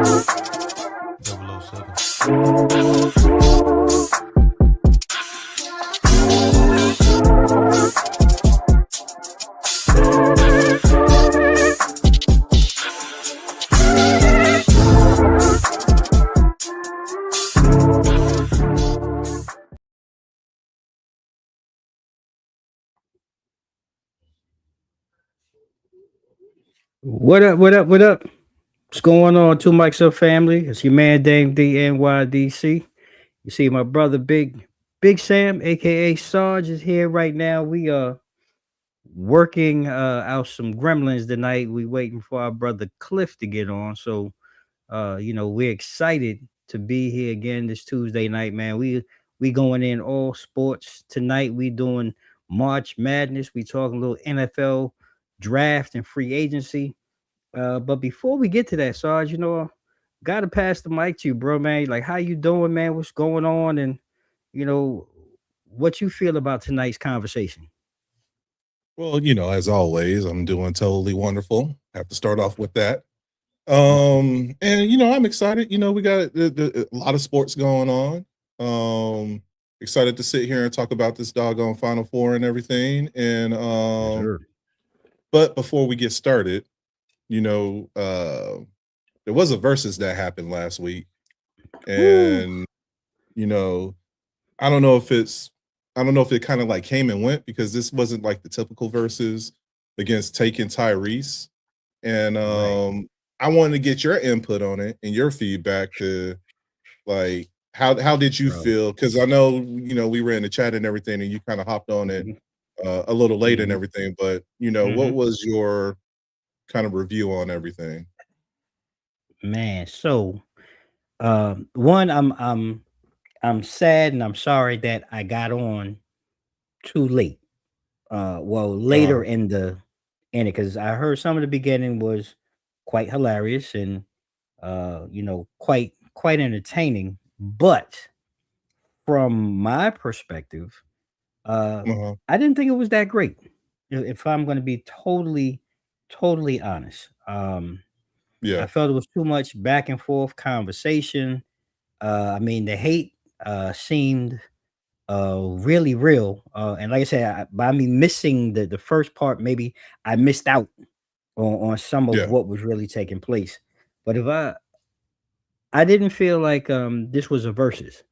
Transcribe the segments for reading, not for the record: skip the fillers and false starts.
007. What up? What up? What up? What's going on? Two mics up, family. It's your man Dame DNYDC. You see my brother Big Sam, aka Sarge, is here right now. We are working out some gremlins tonight. We waiting for our brother Cliff to get on. So we're excited to be here again this Tuesday night, man. We going in all sports tonight. We doing March Madness. We talking a little NFL draft and free agency. But before we get to that, Sarge, gotta pass the mic to you, bro, man. Like, how you doing, man? What's going on, and you know what you feel about tonight's conversation? Well, as always, I'm doing totally wonderful. Have to start off with that. And I'm excited. We got a lot of sports going on. Excited to sit here and talk about this doggone Final Four and everything. And Yes, sir. but before we get started, there was a versus that happened last week, Woo. and I don't know if it kind of like came and went because this wasn't like the typical versus against Take and Tyrese. And Right. I wanted to get your input on it and your feedback to like how did you Bro. feel? Because I know we were in the chat and everything, and you kind of hopped on it Mhm, a little late and mhm, everything. But what mhm. was your kind of review on everything? Man, so one, I'm sad and I'm sorry that I got on too late. Well, Uh, later in it, because I heard some of the beginning was quite hilarious and quite entertaining. But from my perspective, uh, uh-huh. I didn't think it was that great. If I'm going to be totally honest, I Yeah. felt it was too much back and forth conversation. I mean, the hate seemed really real. And like I said, by me missing the first part, maybe I missed out on some of Yeah. what was really taking place. But if I didn't feel like this was a versus.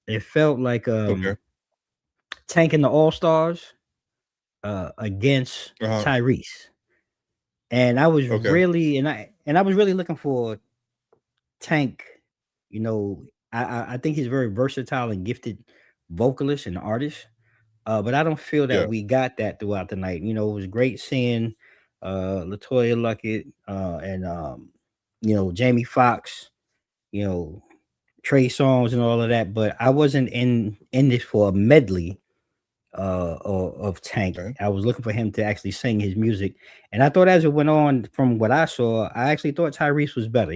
It felt like Okay. tanking the All Stars against Uh-huh. Tyrese. And I was Okay. really and I was really looking for Tank. You know, I think he's a very versatile and gifted vocalist and artist. But I don't feel that Yeah. we got that throughout the night. It was great seeing Latoya Luckett and Jamie Foxx, you know, Trey Songs and all of that, but I wasn't in this for a medley of Tank. Okay. I was looking for him to actually sing his music. And I thought as it went on from what I saw, I actually thought Tyrese was better.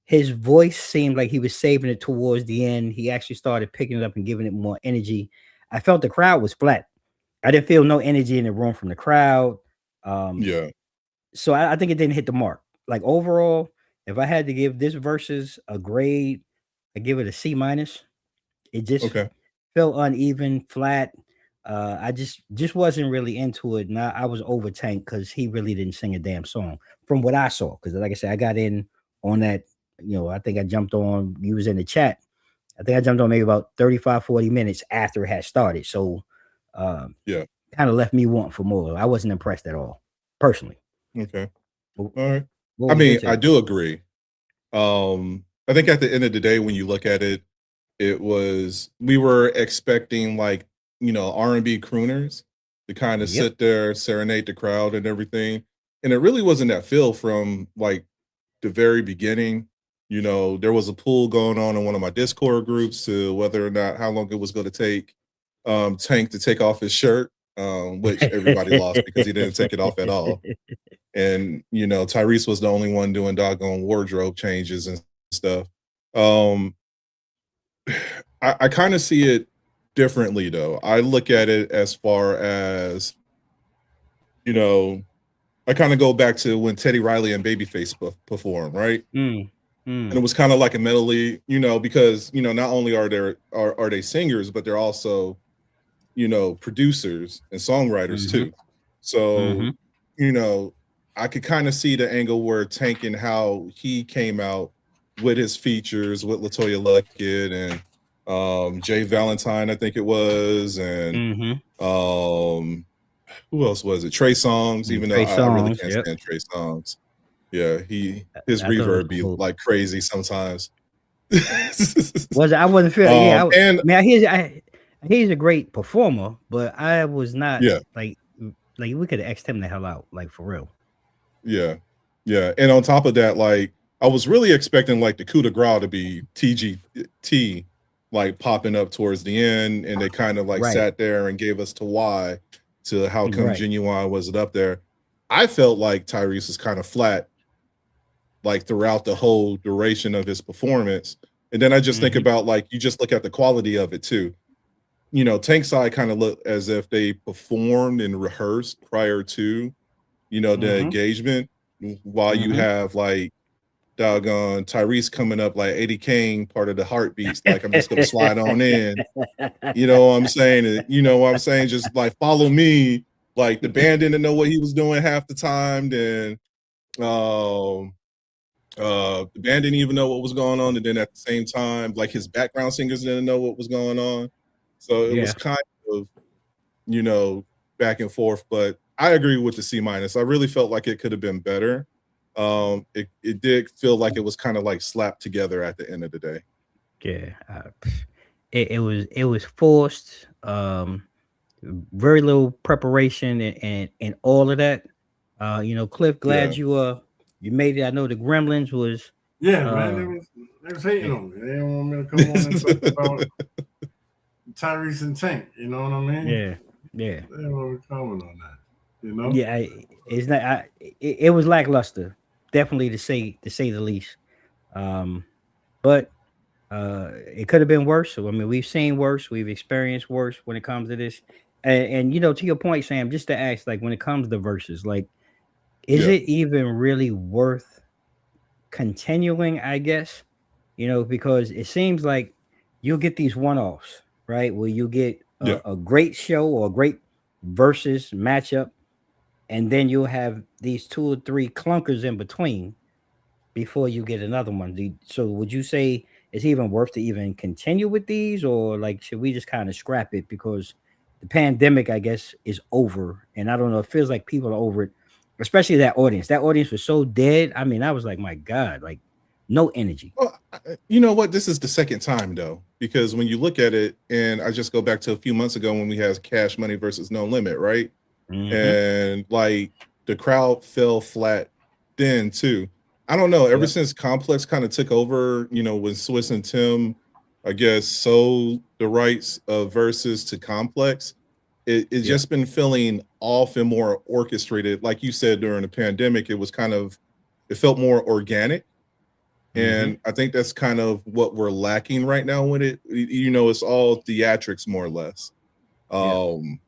His voice seemed like he was saving it towards the end. He actually started picking it up and giving it more energy. I felt the crowd was flat. I didn't feel no energy in the room from the crowd. Um, Yeah. so I think it didn't hit the mark. Like overall, if I had to give this versus a grade, I give it a C minus. It just Okay. felt uneven, flat. I just wasn't really into it. And I was over Tank because he really didn't sing a damn song from what I saw. Because like I said, I got in on that, I think I jumped on, you was in the chat. I think I jumped on maybe about 35, 40 minutes after it had started. So um, Yeah. kind of left me wanting for more. I wasn't impressed at all, personally. Okay. What All right. what I was your mean, I take? do agree. I think at the end of the day, when you look at it, we were expecting like, R&B crooners to kind of Yep. sit there, serenade the crowd and everything. And it really wasn't that feel from like the very beginning. There was a pool going on in one of my Discord groups to whether or not how long it was going to take Tank to take off his shirt, which everybody lost because he didn't take it off at all. And Tyrese was the only one doing doggone wardrobe changes and stuff. Um, I kind of see it differently though. I look at it as far as you know, I kind of go back to when Teddy Riley and Babyface performed, right? Mm. And it was kind of like a medley, because not only are they singers, but they're also producers and songwriters Mm-hmm. too. So Mm-hmm. you know I could kind of see the angle where Tank and how he came out with his features with Latoya Luckett and Jay Valentine, I think it was, and Mm-hmm. um who else was it? Trey Songz, And even though Trey I really Songz, can't yep. stand Trey Songz. Yeah, his I thought it was reverb be cool. like crazy sometimes. Was I wasn't feeling? Yeah, And I mean, he's a great performer, but I was not yeah, like we could have X'd him the hell out, like for real. yeah, yeah. And on top of that, like I was really expecting like the coup de grace to be TGT, like popping up towards the end, and they kind of like Right, sat there and gave us to why to how come right. Genuine wasn't up there. I felt like Tyrese was kind of flat like throughout the whole duration of his performance. And then I just think Mm-hmm. about like you just look at the quality of it too. Tank side kind of looked as if they performed and rehearsed prior to, the Mm-hmm. engagement, while you Mm-hmm. have like doggone Tyrese coming up like Eddie Kane, part of the heartbeats, like I'm just gonna slide on in. You know what I'm saying? You know what I'm saying? Just like follow me. Like the band didn't know what he was doing half the time. Then um the band didn't even know what was going on, and then at the same time, like his background singers didn't know what was going on. So it was Yeah. kind of, you know, back and forth. But I agree with the C minus. I really felt like it could have been better. It did feel like it was kind of like slapped together at the end of the day. Yeah. It was forced. Very little preparation and all of that. Cliff, Yeah. glad you made it. I know the Gremlins was Yeah, man, uh they was hating yeah, on me. They didn't want me to come on and talk about Tyrese and Tank. You know what I mean? yeah, yeah. They didn't want me to comment on that. You know? Yeah, it's not. It was lackluster, definitely to say the least. Um, but it could have been worse. So I mean, we've seen worse, we've experienced worse when it comes to this. And to your point, Sam, just to ask, like when it comes to verses, like, is Yeah. it even really worth continuing? I guess because it seems like you'll get these one-offs, right? Where you get Yeah. a great show or a great versus matchup, and then you'll have these two or three clunkers in between before you get another one. So would you say it's even worth to even continue with these, or like should we just kind of scrap it because the pandemic, I guess, is over? And I don't know, it feels like people are over it, especially that audience. That audience was so dead. I mean, I was like, my God, like no energy. Well, you know what? This is the second time though, because when you look at it, and I just go back to a few months ago when we had Cash Money versus No Limit, right? Mm-hmm. And like the crowd fell flat then too. I don't know. Ever Yep. since Complex kind of took over, when Swiss and Tim, I guess, sold the rights of verses to Complex, it's Yep. just been feeling off and more orchestrated. Like you said during the pandemic, it felt more organic. Mm-hmm. And I think that's kind of what we're lacking right now with it. It's all theatrics more or less. Yep. Um,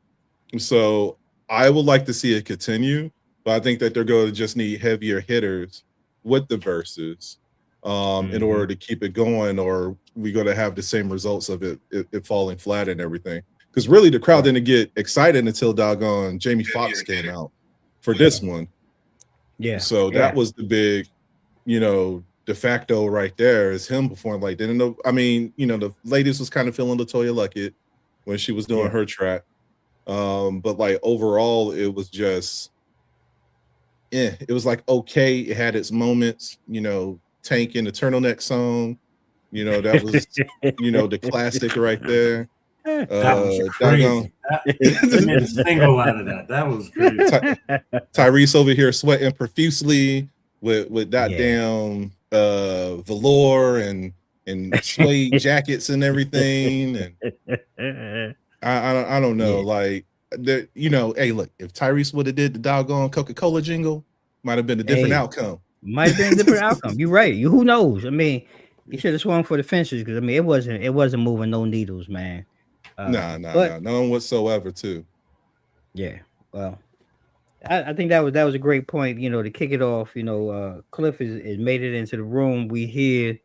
so I would like to see it continue, but I think that they're going to just need heavier hitters with the verses in Mm-hmm. order to keep it going, or we're going to have the same results of it falling flat and everything. Because really, the crowd Right. didn't get excited until doggone Jamie Foxx came out for this one. Yeah. So that Yeah. was the big, de facto right there is him performing. Like, didn't know. I mean, the ladies was kind of feeling Latoya Luckett when she was doing Yeah. her track. But like overall, it was just, it was like okay. It had its moments, Tank in the turtleneck song, that was, the classic right there. That was Doggone crazy. They made a single out of that. That was crazy. Tyrese over here sweating profusely with that Yeah. damn velour and suede jackets and everything. And I don't know, Yeah. like hey, look, if Tyrese would have did the doggone Coca-Cola jingle, might have been a different Hey, outcome. might have been a different outcome. You're right. Who knows? I mean, you should have swung for the fences because I mean it wasn't moving no needles, man. Nah, But none whatsoever, too. yeah, well, I think that was a great point. To kick it off. Cliff is made it into the room. We here,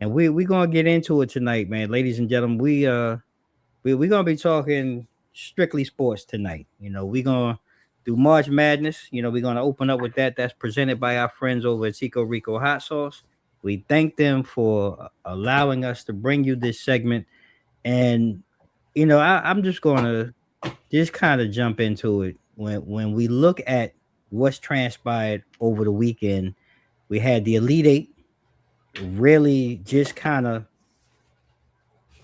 and we gonna get into it tonight, man. Ladies and gentlemen, we gonna be talking strictly sports tonight. We gonna do March Madness. We're gonna open up with that. That's presented by our friends over at Tico Rico Hot Sauce. We thank them for allowing us to bring you this segment. And I'm just gonna just kind of jump into it. When we look at what's transpired over the weekend, we had the Elite Eight really just kind of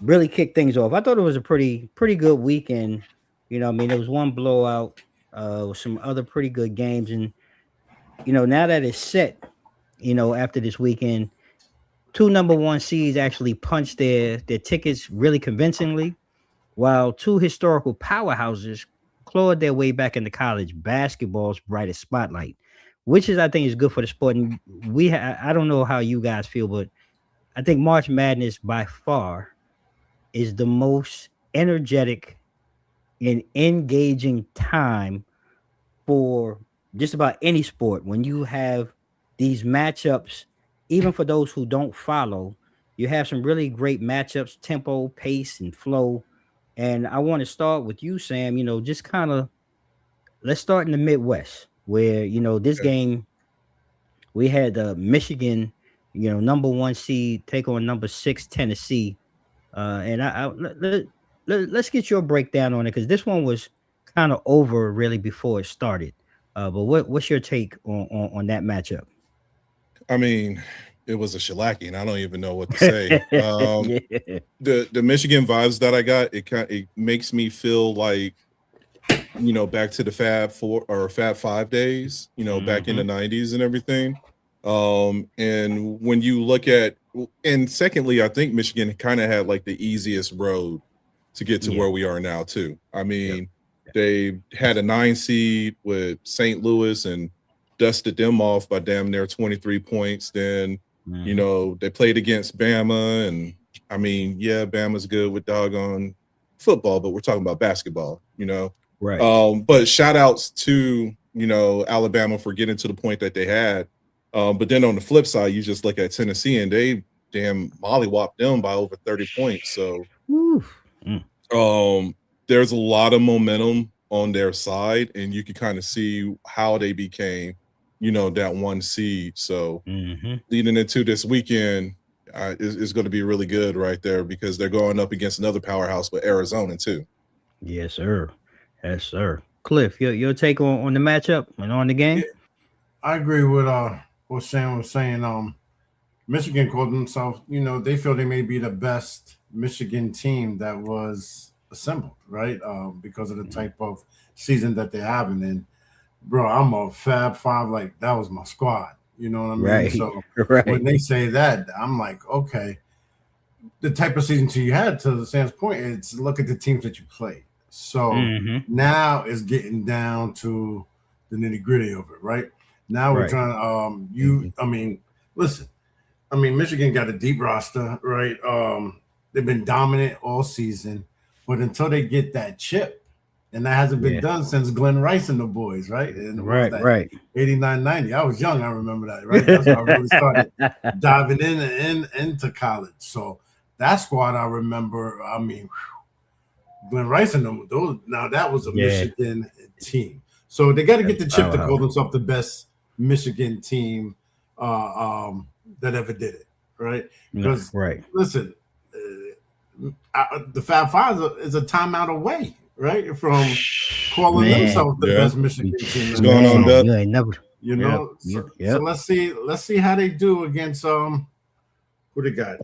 really kick things off. I thought it was a pretty good weekend. There was one blowout, with some other pretty good games, and now that it's set, after this weekend, two number one seeds actually punched their tickets really convincingly, while two historical powerhouses clawed their way back into college basketball's brightest spotlight, which I think is good for the sport. And I don't know how you guys feel, but I think March Madness by far is the most energetic and engaging time for just about any sport. When you have these matchups, even for those who don't follow, you have some really great matchups, tempo, pace, and flow. And I want to start with you, Sam. Just kind of let's start in the Midwest, where this game we had Michigan, number one seed take on number 6 Tennessee. And let's get your breakdown on it, because this one was kind of over really before it started. But what's your take on that matchup? I mean, it was a shellacking. I don't even know what to say. Yeah. The Michigan vibes that I got, it makes me feel like, back to the Fab Four or Fab Five days, back in the 90s and everything. And when you look at, and secondly, I think Michigan kind of had like the easiest road to get to where we are now too. I mean, they had a 9 seed with St. Louis and dusted them off by damn near 23 points. Then, they played against Bama, and I mean, yeah, Bama's good with doggone football, but we're talking about basketball, Right. But shout outs to, Alabama for getting to the point that they had. But then on the flip side, you just look at Tennessee and they damn mollywopped them by over 30 points. So there's a lot of momentum on their side, and you can kind of see how they became, that 1 seed. So leading into this weekend is going to be really good right there, because they're going up against another powerhouse with Arizona too. Yes, sir. Yes, sir. Cliff, your take on the matchup and on the game? I agree with what Sam was saying. Michigan called themselves, they feel they may be the best Michigan team that was assembled, right? Because of the type of season that they're having. And bro, I'm a Fab Five, like that was my squad. You know what I mean? Right. So Right. when they say that, I'm like, okay, the type of season you had, to Sam's point, it's look at the teams that you played. So now it's getting down to the nitty gritty of it, right? Now we're trying I mean, listen, Michigan got a deep roster, right? They've been dominant all season, but until they get that chip, and that hasn't been done since Glenn Rice and the boys, right? And right. 89, 90. I was young, I remember that, right? That's when I really started diving into college. So that squad, I remember, Glenn Rice and them, now that was a Michigan team. So they got to get the chip to call themselves the best Michigan team that ever did it, right? Because listen, the Fab Five is a timeout away, right, from calling themselves the best Michigan team. What's going on, Doug? You ain't never, So let's see how they do against who they got.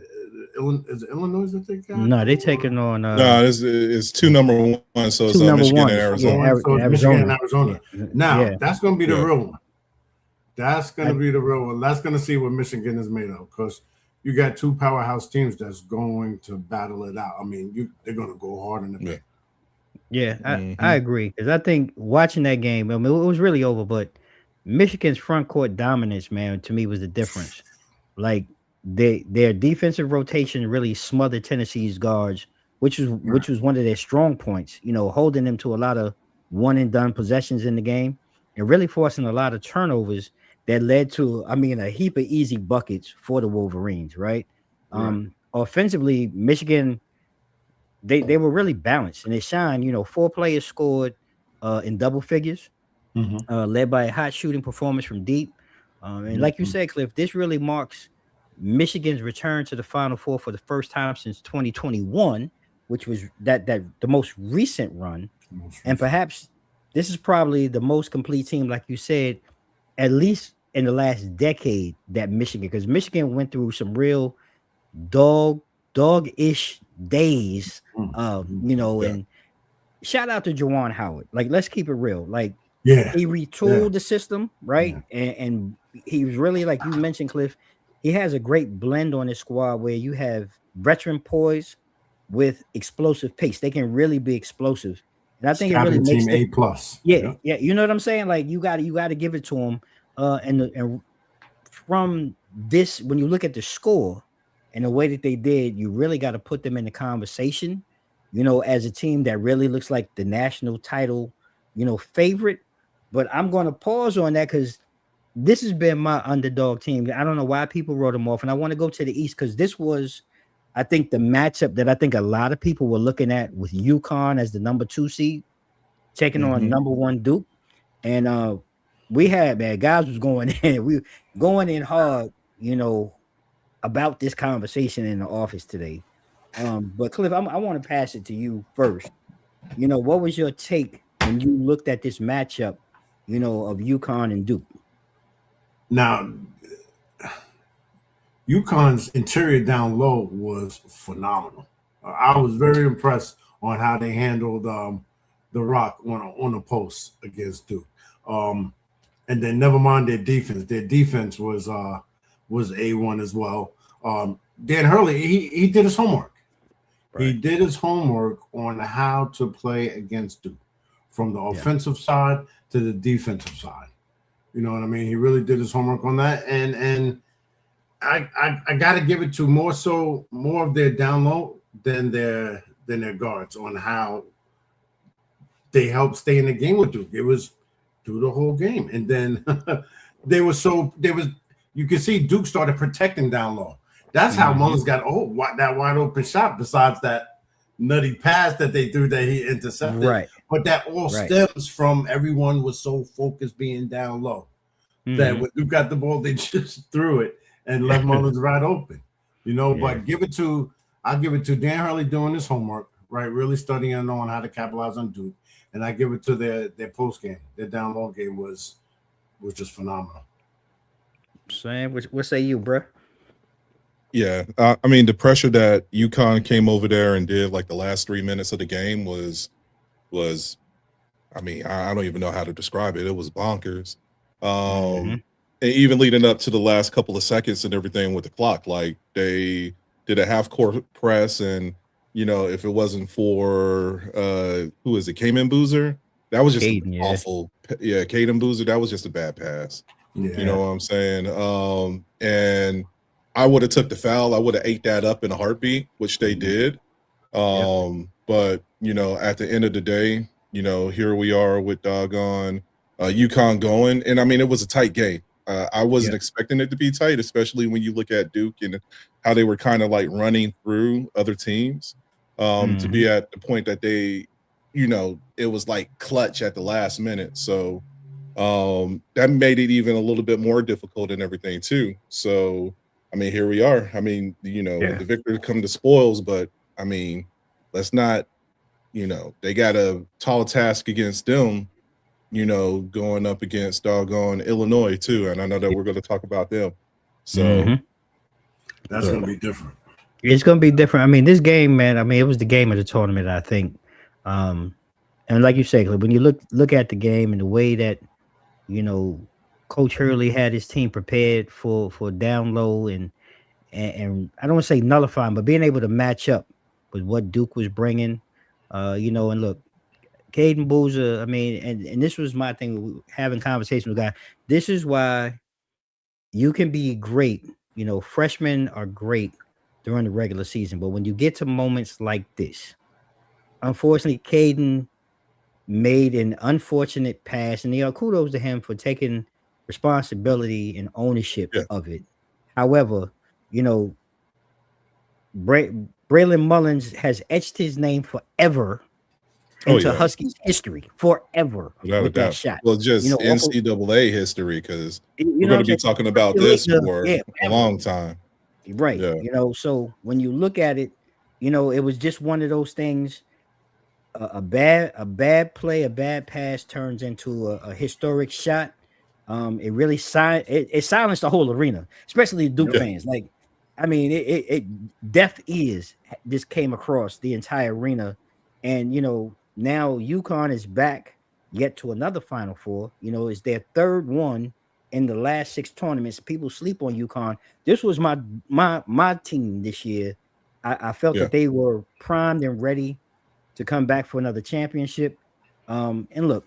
Is it Illinois that they got? No, they taking on. No, it's 2 number 1, so it's Michigan and Arizona. So it's Michigan and Arizona. Now that's going to be the real one. That's going to be the real one. That's going to see what Michigan is made of, because you got 2 powerhouse teams that's going to battle it out. I mean, they're going to go hard in the paint. Yeah, I agree, because I think watching that game, it was really over, but Michigan's front court dominance, man, to me was the difference. Like their defensive rotation really smothered Tennessee's guards, which was one of their strong points. Holding them to a lot of one and done possessions in the game. and really forcing a lot of turnovers that led to, I mean, a heap of easy buckets for the Wolverines, right? Offensively, Michigan, they were really balanced and they shined. 4 players scored in double figures, led by a hot shooting performance from deep. And like you said, Cliff, this really marks Michigan's return to the Final Four for the first time since 2021, which was that the most recent run. And perhaps this is probably the most complete team, like you said, at least in the last decade, that Michigan, because Michigan went through some real dog-ish days. And shout out to Juwan Howard. Like, let's keep it real. Like, he retooled the system, right? And he was really, like you mentioned, Cliff, he has a great blend on his squad where you have veteran poise with explosive pace. They can really be explosive. And I think it really makes team A+. Yeah. You know what I'm saying? Like, you got to give it to him. And from this, when you look at the score and the way that they did, you really got to put them in the conversation, as a team that really looks like the national title, favorite. But I'm going to pause on that because this has been my underdog team. I don't know why people wrote them off. And I want to go to the East because this was, I think, the matchup that I think a lot of people were looking at with UConn as the number 2 seed, taking on number 1 Duke. And we had, man, guys was going in. We going in hard, about this conversation in the office today. But Cliff, I want to pass it to you first. What was your take when you looked at this matchup, of UConn and Duke? Now, UConn's interior down low was phenomenal. I was very impressed on how they handled the rock on the post against Duke. And then never mind their defense. Their defense was A1 as well. Dan Hurley, he did his homework. Right. He did his homework on how to play against Duke, from the offensive side to the defensive side. You know what I mean? He really did his homework on that, and I got to give it to more of their down low than their guards on how they helped stay in the game with Duke. It was through the whole game, and then you could see Duke started protecting down low. That's how Mullins got that wide open shot. Besides that nutty pass that they threw that he intercepted, right? But that all stems from everyone was so focused being down low that when Duke got the ball, they just threw it and left Mullins right open. But I'll give it to Dan Hurley doing his homework, right? Really studying and knowing how to capitalize on Duke, and I give it to their post game. Their down low game was just phenomenal. Sam, what say you, bro? Yeah, I mean, the pressure that UConn came over there and did like the last 3 minutes of the game was, I mean, I don't even know how to describe it. It was bonkers. And even leading up to the last couple of seconds and everything with the clock, like they did a half-court press, and if it wasn't for who is it, Kamen Boozer, that was just awful. Yeah, Kaden Boozer, that was just a bad pass. Yeah. You know what I'm saying? And I would have took the foul. I would have ate that up in a heartbeat, which they did. But, at the end of the day, here we are with doggone UConn going. And, I mean, it was a tight game. I wasn't expecting it to be tight, especially when you look at Duke and how they were kind of like running through other teams to be at the point that they, it was like clutch at the last minute. So that made it even a little bit more difficult and everything too. So, I mean, here we are. I mean, the victor come to spoils, but I mean, let's not, they got a tall task against them, going up against doggone Illinois too. And I know that we're going to talk about them. So that's going to be different. It's going to be different. I mean, this game, man, I mean, it was the game of the tournament, I think. And like you say, when you look at the game and the way that, Coach Hurley had his team prepared for down low and I don't want to say nullifying, but being able to match up with what Duke was bringing, and look, Caden Boozer, I mean, and this was my thing, having conversations with guys. This is why you can be great. Freshmen are great during the regular season, but when you get to moments like this, unfortunately, Caden made an unfortunate pass, and kudos to him for taking responsibility and ownership Yeah. of it. However, you know, Braylon Mullins has etched his name forever Oh into yeah, Huskies history, forever without a with that doubt. shot. Well, just Off of, NCAA history, because you we're know going what to I'm be saying? talking about Rookie this league, for yeah, a ever. long time. Right. Yeah. So when you look at it, it was just one of those things. A bad play, a bad pass turns into a historic shot. It really it silenced the whole arena, especially Duke Yep. Yeah. fans. Like, I mean, it deaf ears just came across the entire arena, and now UConn is back yet to another Final Four. It's their third one in the last 6 tournaments. People sleep on UConn. This was my team this year. I felt Yeah. that they were primed and ready to come back for another championship. And look,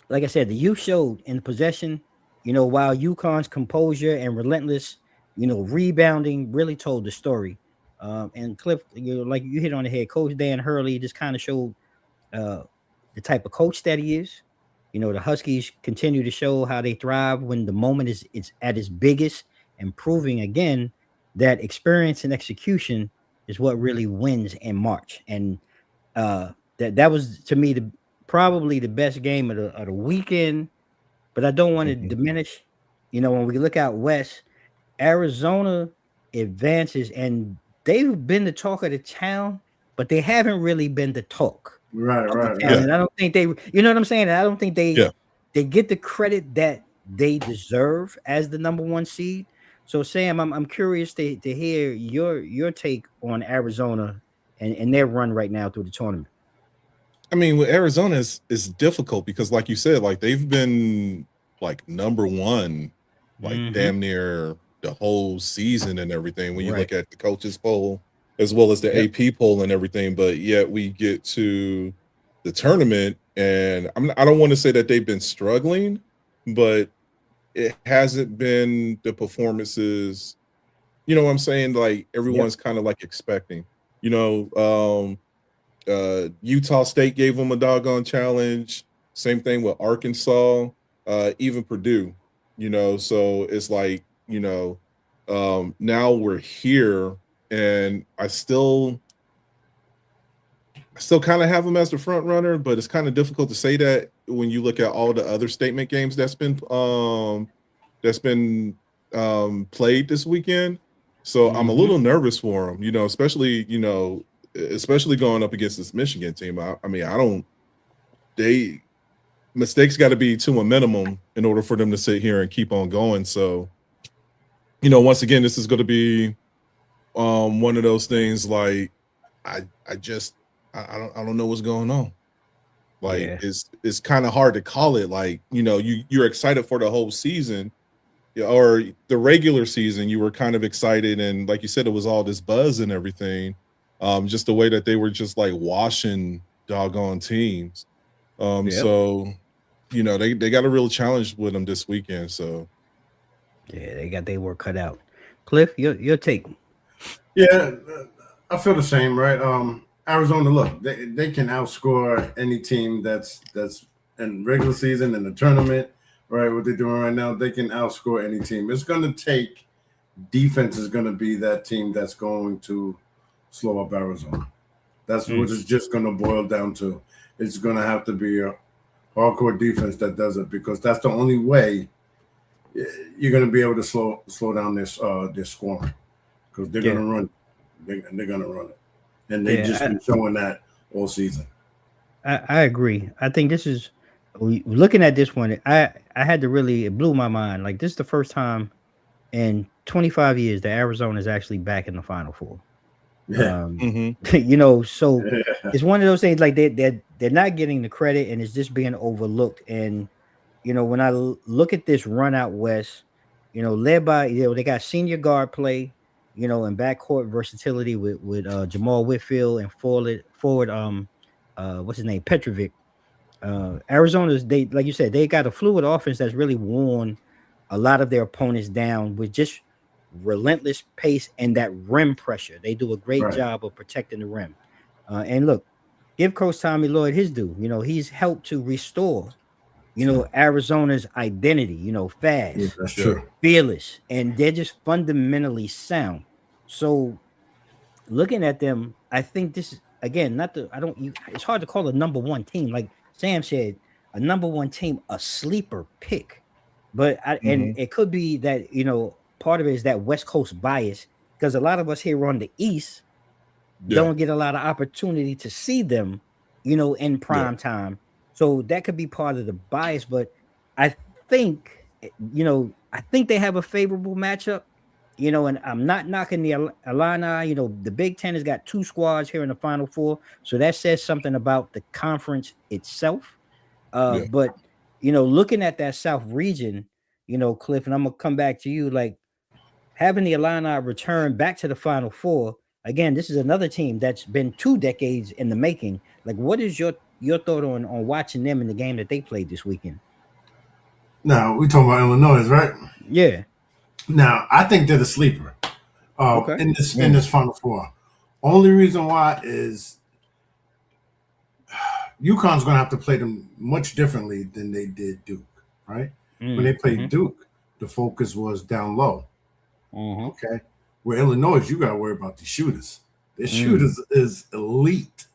like I said, the youth showed in possession, while UConn's composure and relentless, rebounding really told the story. And Cliff, like you hit on the head, Coach Dan Hurley just kind of showed uh, the type of coach that he is. The Huskies continue to show how they thrive when the moment is it's at its biggest, and proving again that experience and execution is what really wins in March. And that was to me probably the best game of the weekend. But I don't want to Mhm. diminish. When we look out west, Arizona advances, and they've been the talk of the town, but they haven't really been the talk Right, of the right, town. right. Yeah. And I don't think they, what I'm saying? I don't think Yeah. they get the credit that they deserve as the number 1 seed. So Sam, I'm curious to hear your take on Arizona and their run right now through the tournament. I mean, with Arizona, it's difficult because, like you said, like they've been like number one, like Mm-hmm. damn near the whole season and everything. When you Right. look at the coaches poll as well as the Yep. AP poll and everything, but yet we get to the tournament, and I don't want to say that they've been struggling, but it hasn't been the performances. You know what I'm saying? Like Yep. everyone's kind of like expecting. You know, Utah State gave them a doggone challenge. Same thing with Arkansas, even Purdue, so it's like, now we're here, and I still kind of have them as the front runner, but it's kind of difficult to say that when you look at all the other statement games that's been played this weekend. So I'm a Mm-hmm. little nervous for them, especially going up against this Michigan team. I mean, they mistakes got to be to a minimum in order for them to sit here and keep on going. So, once again, this is going to be one of those things like I just I don't know what's going on. Like Yeah. it's kind of hard to call it. Like, you're excited for the whole season, yeah, or the regular season. You were kind of excited, and like you said, it was all this buzz and everything. Just the way that they were just like washing doggone teams. Yep. So they got a real challenge with them this weekend. So Yeah, they got their work cut out. Cliff, your take. Yeah, I feel the same, right? Arizona, look, they can outscore any team that's in regular season in the tournament, right? What they're doing right now, they can outscore any team. It's going to take defense is going to be that team that's going to slow up Arizona. That's what it's just going to boil down to. It's going to have to be a hardcore defense that does it, because that's the only way you're going to be able to slow down this scoring, because they're going to run. They're going to run it, and they've just been showing that all season. I agree. I think this is looking at this one. I had to really, it blew my mind. Like, this is the first time in 25 years that Arizona is actually back in the Final Four. Yeah. So it's one of those things, like they're not getting the credit, and it's just being overlooked. And when I look at this run out west, led by they got senior guard play, and backcourt versatility with Jamal Whitfield and forward what's his name, Petrovic. Arizona's, they, like you said, they got a fluid offense that's really worn a lot of their opponents down with just relentless pace and that rim pressure. They do a great Right. job of protecting the rim. And look, give Coach Tommy Lloyd his due. He's helped to restore, Arizona's identity. Yeah, Fast, that's Yeah. true. fearless, and they're just fundamentally sound. So looking at them, I think this is again not the I don't you it's hard to call a number one team. Like Sam said, a number one team, a sleeper pick. But and Mhm. it could be that, part of it is that West Coast bias, because a lot of us here on the East Yeah. don't get a lot of opportunity to see them, in Yeah. prime time. So that could be part of the bias. But I think, I think they have a favorable matchup. And I'm not knocking the Illini. The Big Ten has got two squads here in the Final Four, so that says something about the conference itself. Yeah. But looking at that South region, Cliff, and I'm gonna come back to you. Like having the Illini return back to the Final Four again. This is another team that's been 2 decades in the making. Like, what is your thought on watching them in the game that they played this weekend? Now we talking about Illinois, right? Yeah. Now I think they're the sleeper Okay. in this Final Four. Only reason why is UConn's going to have to play them much differently than they did Duke, right? When they played Duke, the focus was down low. Okay. Where Illinois, you got to worry about the shooters. The shooters is elite,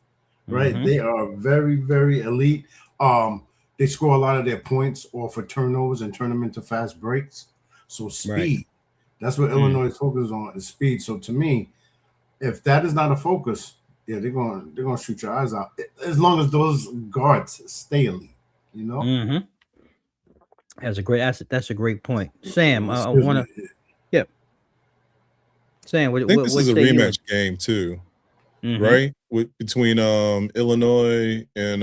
right? They are very, very elite. They score a lot of their points off of turnovers and turn them into fast breaks. So speed. Right. That's what Illinois focuses on is speed. So to me, if that is not a focus, yeah, they're gonna shoot your eyes out. As long as those guards stay elite, That's a great asset. That's a great point. Sam, I Excuse want me. to. Yeah. Sam, I think this what is a say you? rematch game too, right? Between Illinois and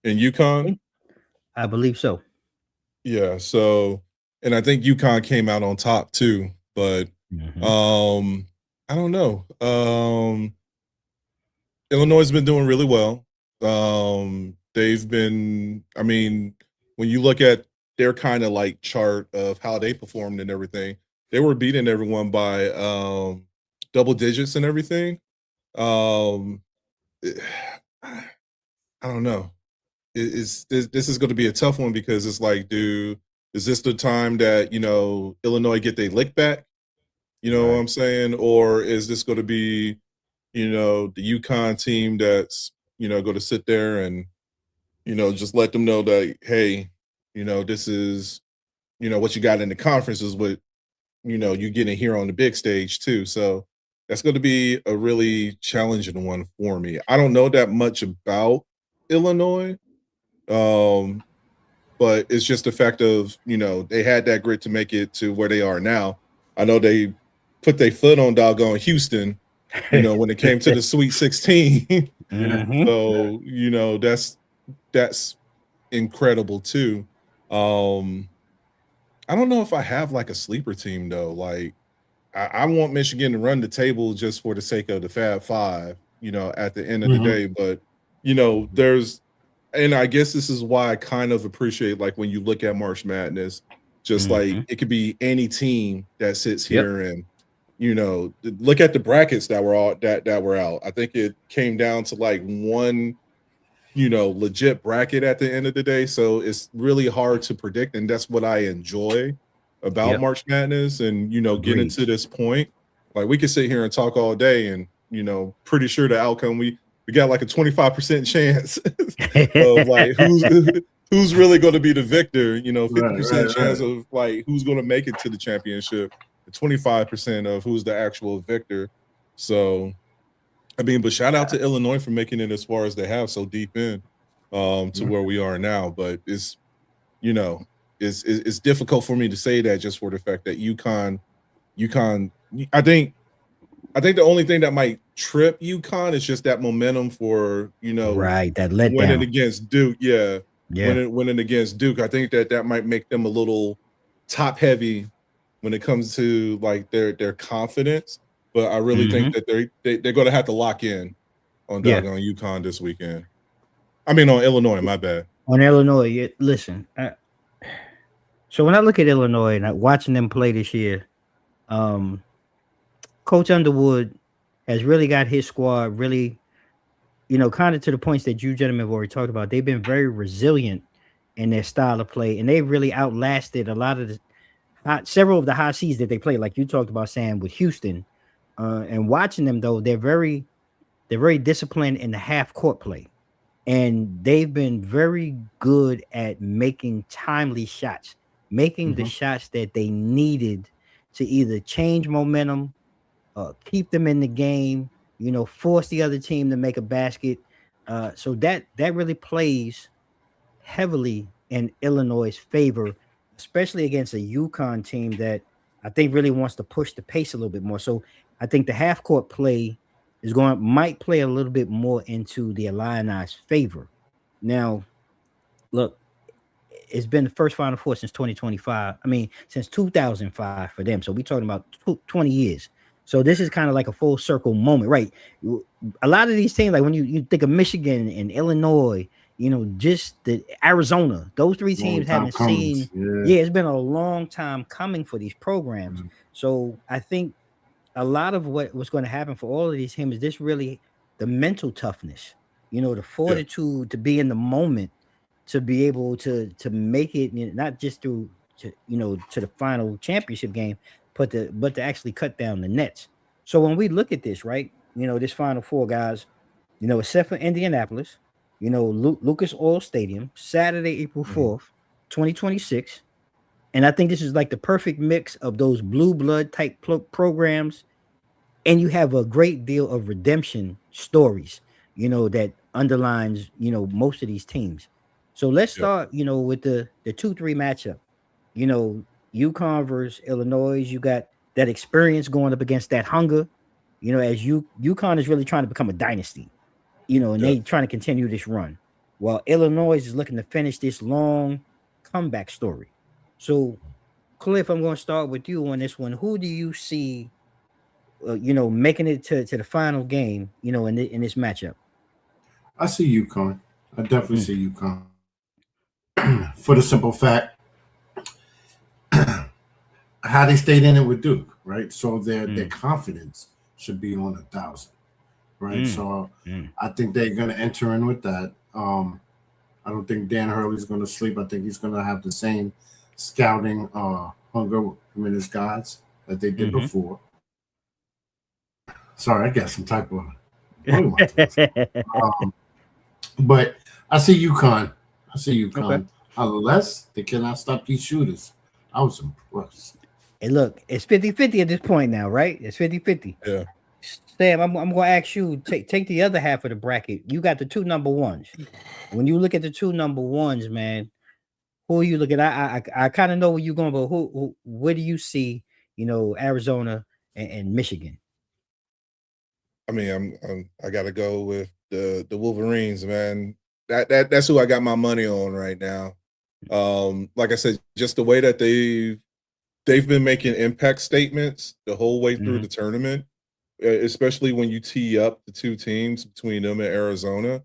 UConn. I believe so. Yeah, so and I think UConn came out on top too, but I don't know. Illinois has been doing really well. They've been, I mean, when you look at their kind of like chart of how they performed and everything, they were beating everyone by double digits and everything. Um, I don't know. This is going to be a tough one because it's like, dude, is this the time that Illinois get their lick back? You know what I'm saying? Or is this going to be, the UConn team that's, going to sit there and, just let them know that, hey, this is, what you got in the conference is what, you're getting here on the big stage too. So that's going to be a really challenging one for me. I don't know that much about Illinois. But it's just the fact of, they had that grit to make it to where they are now. I know they put their foot on doggone Houston, when it came to the Sweet 16. So, that's incredible too. I don't know if I have like a sleeper team though. Like I want Michigan to run the table just for the sake of the Fab Five, at the end of the day. But, there's and I guess this is why I kind of appreciate like when you look at March Madness, just like it could be any team that sits here and look at the brackets that were out. I think it came down to like one legit bracket at the end of the day. So it's really hard to predict, and that's what I enjoy about March Madness and getting to this point. Like we could sit here and talk all day and pretty sure the outcome we got like a 25% chance of like who's really going to be the victor, 50% chance of like who's going to make it to the championship, 25% of who's the actual victor. So I mean, but shout out to Illinois for making it as far as they have so deep in to where we are now. But it's it's difficult for me to say that just for the fact that UConn, I think the only thing that might trip UConn is just that momentum for that winning letdown against Duke. Yeah, winning against Duke. I think that might make them a little top heavy when it comes to like their confidence. But I really think that they're going to have to lock in on doggone UConn this weekend. I mean on Illinois. My bad. On Illinois. Listen, so when I look at Illinois and watching them play this year, Coach Underwood has really got his squad really kind of to the points that you gentlemen have already talked about, they've been very resilient in their style of play, and they really outlasted a lot of several of the high seas that they play, like you talked about, Sam, with Houston. And watching them though, they're very disciplined in the half court play, and they've been very good at making timely shots, making the shots that they needed to either change momentum, keep them in the game, force the other team to make a basket. So that really plays heavily in Illinois' favor, especially against a UConn team that I think really wants to push the pace a little bit more. So I think the half court play might play a little bit more into the Illini's favor. Now, look, it's been the first Final Four since 2025. I mean, since 2005 for them. So we're talking about 20 years. So this is kind of like a full circle moment, right? A lot of these teams, like when you think of Michigan and Illinois, just the Arizona, those three teams haven't seen. Yeah, it's been a long time coming for these programs. So I think a lot of what's going to happen for all of these teams is this really the mental toughness, the fortitude to be in the moment, to be able to make it, not just to the final championship game, but to actually cut down the nets. So when we look at this, right, this Final Four, guys, except for Indianapolis, Lucas Oil Stadium, Saturday, April 4th, 2026. And I think this is like the perfect mix of those blue blood type programs. And you have a great deal of redemption stories, that underlines, most of these teams. So let's start, with the 2-3 matchup. UConn versus Illinois. You got that experience going up against that hunger. As UConn is really trying to become a dynasty, and they trying to continue this run, while Illinois is looking to finish this long comeback story. So, Cliff, I'm going to start with you on this one. Who do you see, making it to the final game, in this matchup? I see UConn. I definitely see UConn. For the simple fact, how they stayed in it with Duke, right? So their confidence should be on 1,000, right? So I think they're going to enter in with that. I don't think Dan Hurley's going to sleep. I think he's going to have the same scouting hunger in his guys that they did before. Sorry, I got some type of. But I see UConn. Okay. Unless they cannot stop these shooters. I was impressed. Hey, look, it's 50-50 at this point now, right? It's 50-50. Yeah. Sam, I'm going to ask you, take the other half of the bracket. You got the two number ones. When you look at the two number ones, man, who are you looking at? I kind of know where you're going, but where do you see, Arizona and Michigan? I mean, I got to go with the Wolverines, man. That's who I got my money on right now. Like I said, just the way that they've been making impact statements the whole way through the tournament, especially when you tee up the two teams between them and Arizona.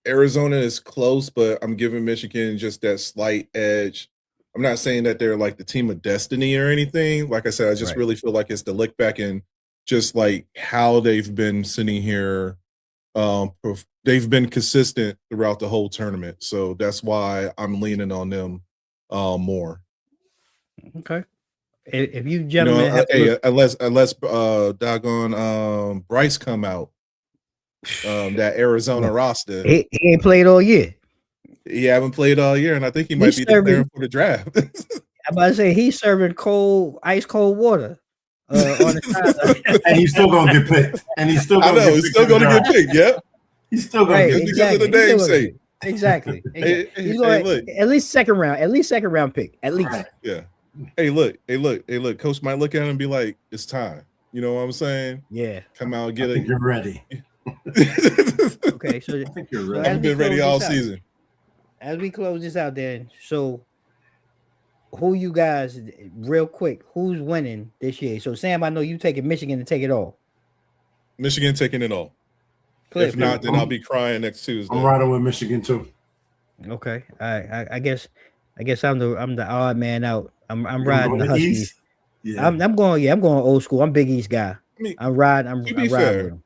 Arizona is close, but I'm giving Michigan just that slight edge. I'm not saying that they're like the team of destiny or anything. Like I said, I just really feel like it's the look back and just like how they've been sitting here. They've been consistent throughout the whole tournament. So that's why I'm leaning on them more. Okay. If you gentlemen unless doggone Bryce come out, that Arizona roster. He ain't played all year. He haven't played all year, and I think he might be declaring for the draft. I'm about to say he's serving ice cold water on the side. And he's still gonna get picked. And he's still gonna he's still gonna get picked. Yep. He's still gonna get picked because of the namesake. Exactly. He's going at least second round pick. At least. Yeah. Hey, look. Coach might look at him and be like, "It's time." You know what I'm saying? Yeah. Come out and get it. You're ready. Okay, so I think you're ready. I've been ready all season. As we close this out, then, so who you guys, real quick, who's winning this year? So Sam, I know you taking Michigan to take it all. Michigan taking it all. Cliff, if not, then I'll be crying next Tuesday. I'm riding with Michigan too. Okay, I guess I'm the odd man out. I'm riding the Huskies. Yeah. I'm going old school. I'm Big East guy. I'm riding with him.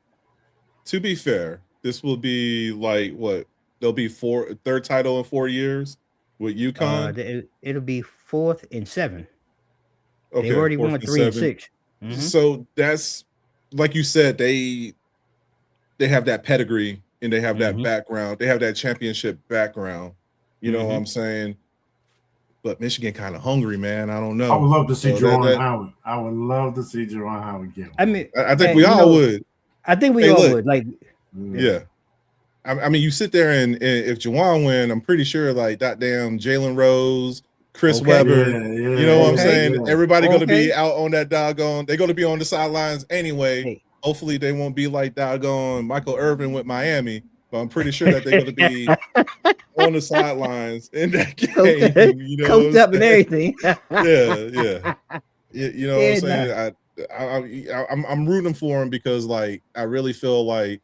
to be fair, this will be like what? There'll be third title in 4 years with UConn. It'll be 4th and 7. They've Okay, already 4th won and 3 and 7. 6. Mhm. So that's like you said, they have that pedigree and they have that background. They have that championship background. You know what I'm saying? But Michigan kind of hungry, man. I don't know. I would love to see So Jerron Howard. I would love to see Jerron Howard get one. I mean, I think we all would. I think we all would. Like, yeah. I mean, you sit there and if Juwan win, I'm pretty sure like that damn Jalen Rose, Chris Webber, you know what I'm saying? Everybody going to be out on that doggone. They're going to be on the sidelines anyway. Hey. Hopefully they won't be like doggone Michael Irvin with Miami, but I'm pretty sure that they're going to be on the sidelines in that game. You know, coached up and everything. yeah. You know what I'm saying? I'm rooting for him because like I really feel like,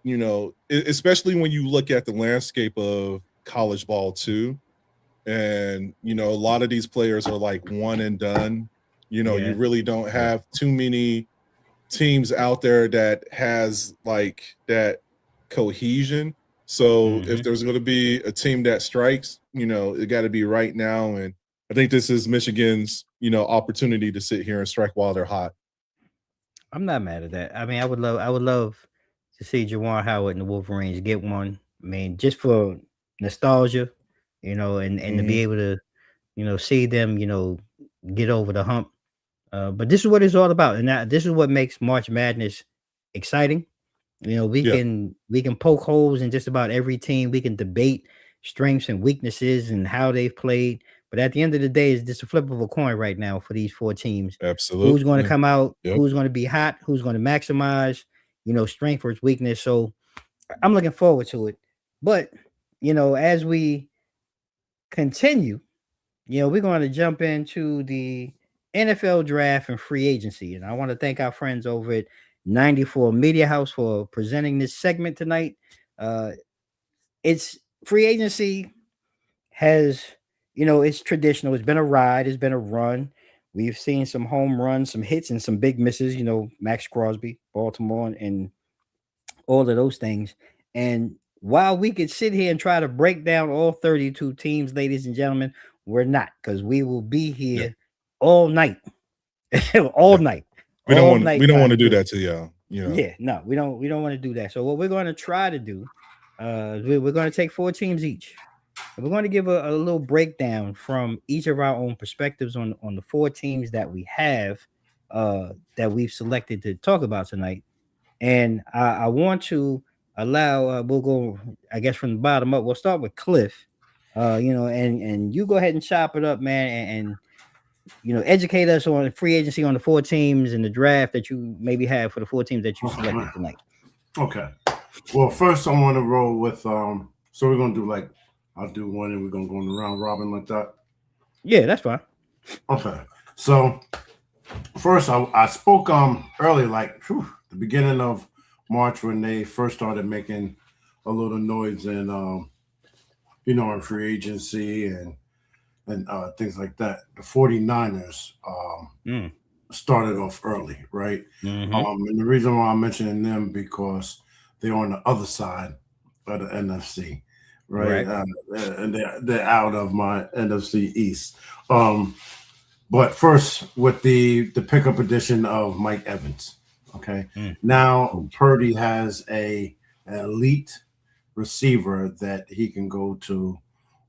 you know, especially when you look at the landscape of college ball too, and you know, a lot of these players are like one and done. You know, you really don't have too many teams out there that has like that cohesion. So if there's going to be a team that strikes, you know, it got to be right now. And I think this is Michigan's, you know, opportunity to sit here and strike while they're hot. I'm not mad at that. I mean, I would love to see Juwan Howard and the Wolverines get one. I mean, just for nostalgia, you know, and to be able to, you know, see them, you know, get over the hump. But this is what it's all about, and this is what makes March Madness exciting. You know, we can poke holes in just about every team. We can debate strengths and weaknesses and how they've played. But at the end of the day, it's just a flip of a coin right now for these 4 teams. Absolutely. Who's going to come out? Who's going to be hot? Who's going to maximize, you know, strength versus weakness? So I'm looking forward to it. But, you know, as we continue, you know, we're going to jump into the NFL draft and free agency. And I want to thank our friends over at 94 Media House for presenting this segment tonight. It's free agency has, you know, it's traditional. It's been a ride. It's been a run. We've seen some home runs, some hits, and some big misses, you know, Max Crosby, Baltimore, and all of those things. And while we could sit here and try to break down all 32 teams, ladies and gentlemen, we're not, because we will be here all night. all night. We don't want to do that to y'all. You know? Yeah, no, we don't want to do that. So what we're going to try to do, we're going to take 4 teams each. And we're going to give a little breakdown from each of our own perspectives on the 4 teams that we have that we've selected to talk about tonight. And I want to allow, we'll go, I guess, from the bottom up. We'll start with Cliff, you know, and you go ahead and chop it up, man, and you know, educate us on free agency on the 4 teams and the draft that you maybe have for the 4 teams that you selected tonight. Okay. Well, first I want to roll with so we're gonna do like I'll do one and we're gonna go in the round robin like that. Yeah, that's fine. Okay. So first I spoke early, like the beginning of March when they first started making a little noise and you know, in free agency and things like that. The 49ers started off early, right? And the reason why I'm mentioning them because they're on the other side of the NFC, right? And they're out of my NFC East. But first, with the pickup edition of Mike Evans, okay? Now Purdy has an elite receiver that he can go to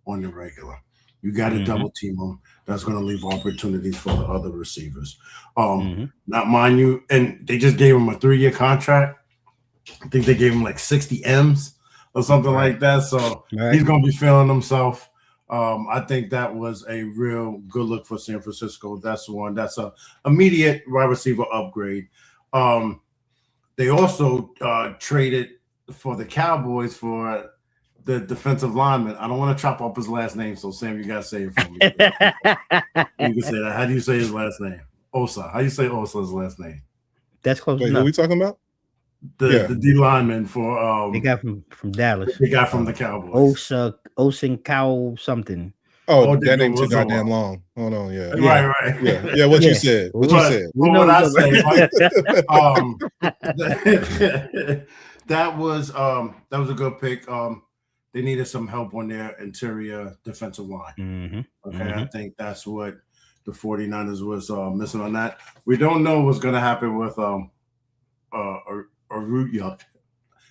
on the regular. You got to double team them. That's going to leave opportunities for the other receivers. Not mind you, and they just gave him a 3-year contract. I think they gave him like 60 M's or something like that. So he's going to be feeling himself. I think that was a real good look for San Francisco. That's one. That's a immediate wide receiver upgrade. They also traded for the Cowboys for the defensive lineman. I don't want to chop up his last name, so Sam, you gotta say it for me. You can say that. How do you say his last name? Osa. How do you say Osa's last name? That's close enough. Who are we talking about? The D lineman for they got from Dallas. They got from the Cowboys. Osin Cow something. Oh, that name too goddamn long. Hold on, Right. Yeah. What you said? What you said? What I say? that was a good pick. They needed some help on their interior defensive line. Okay, I think that's what the 49ers was missing on that. We don't know what's going to happen with Yuck,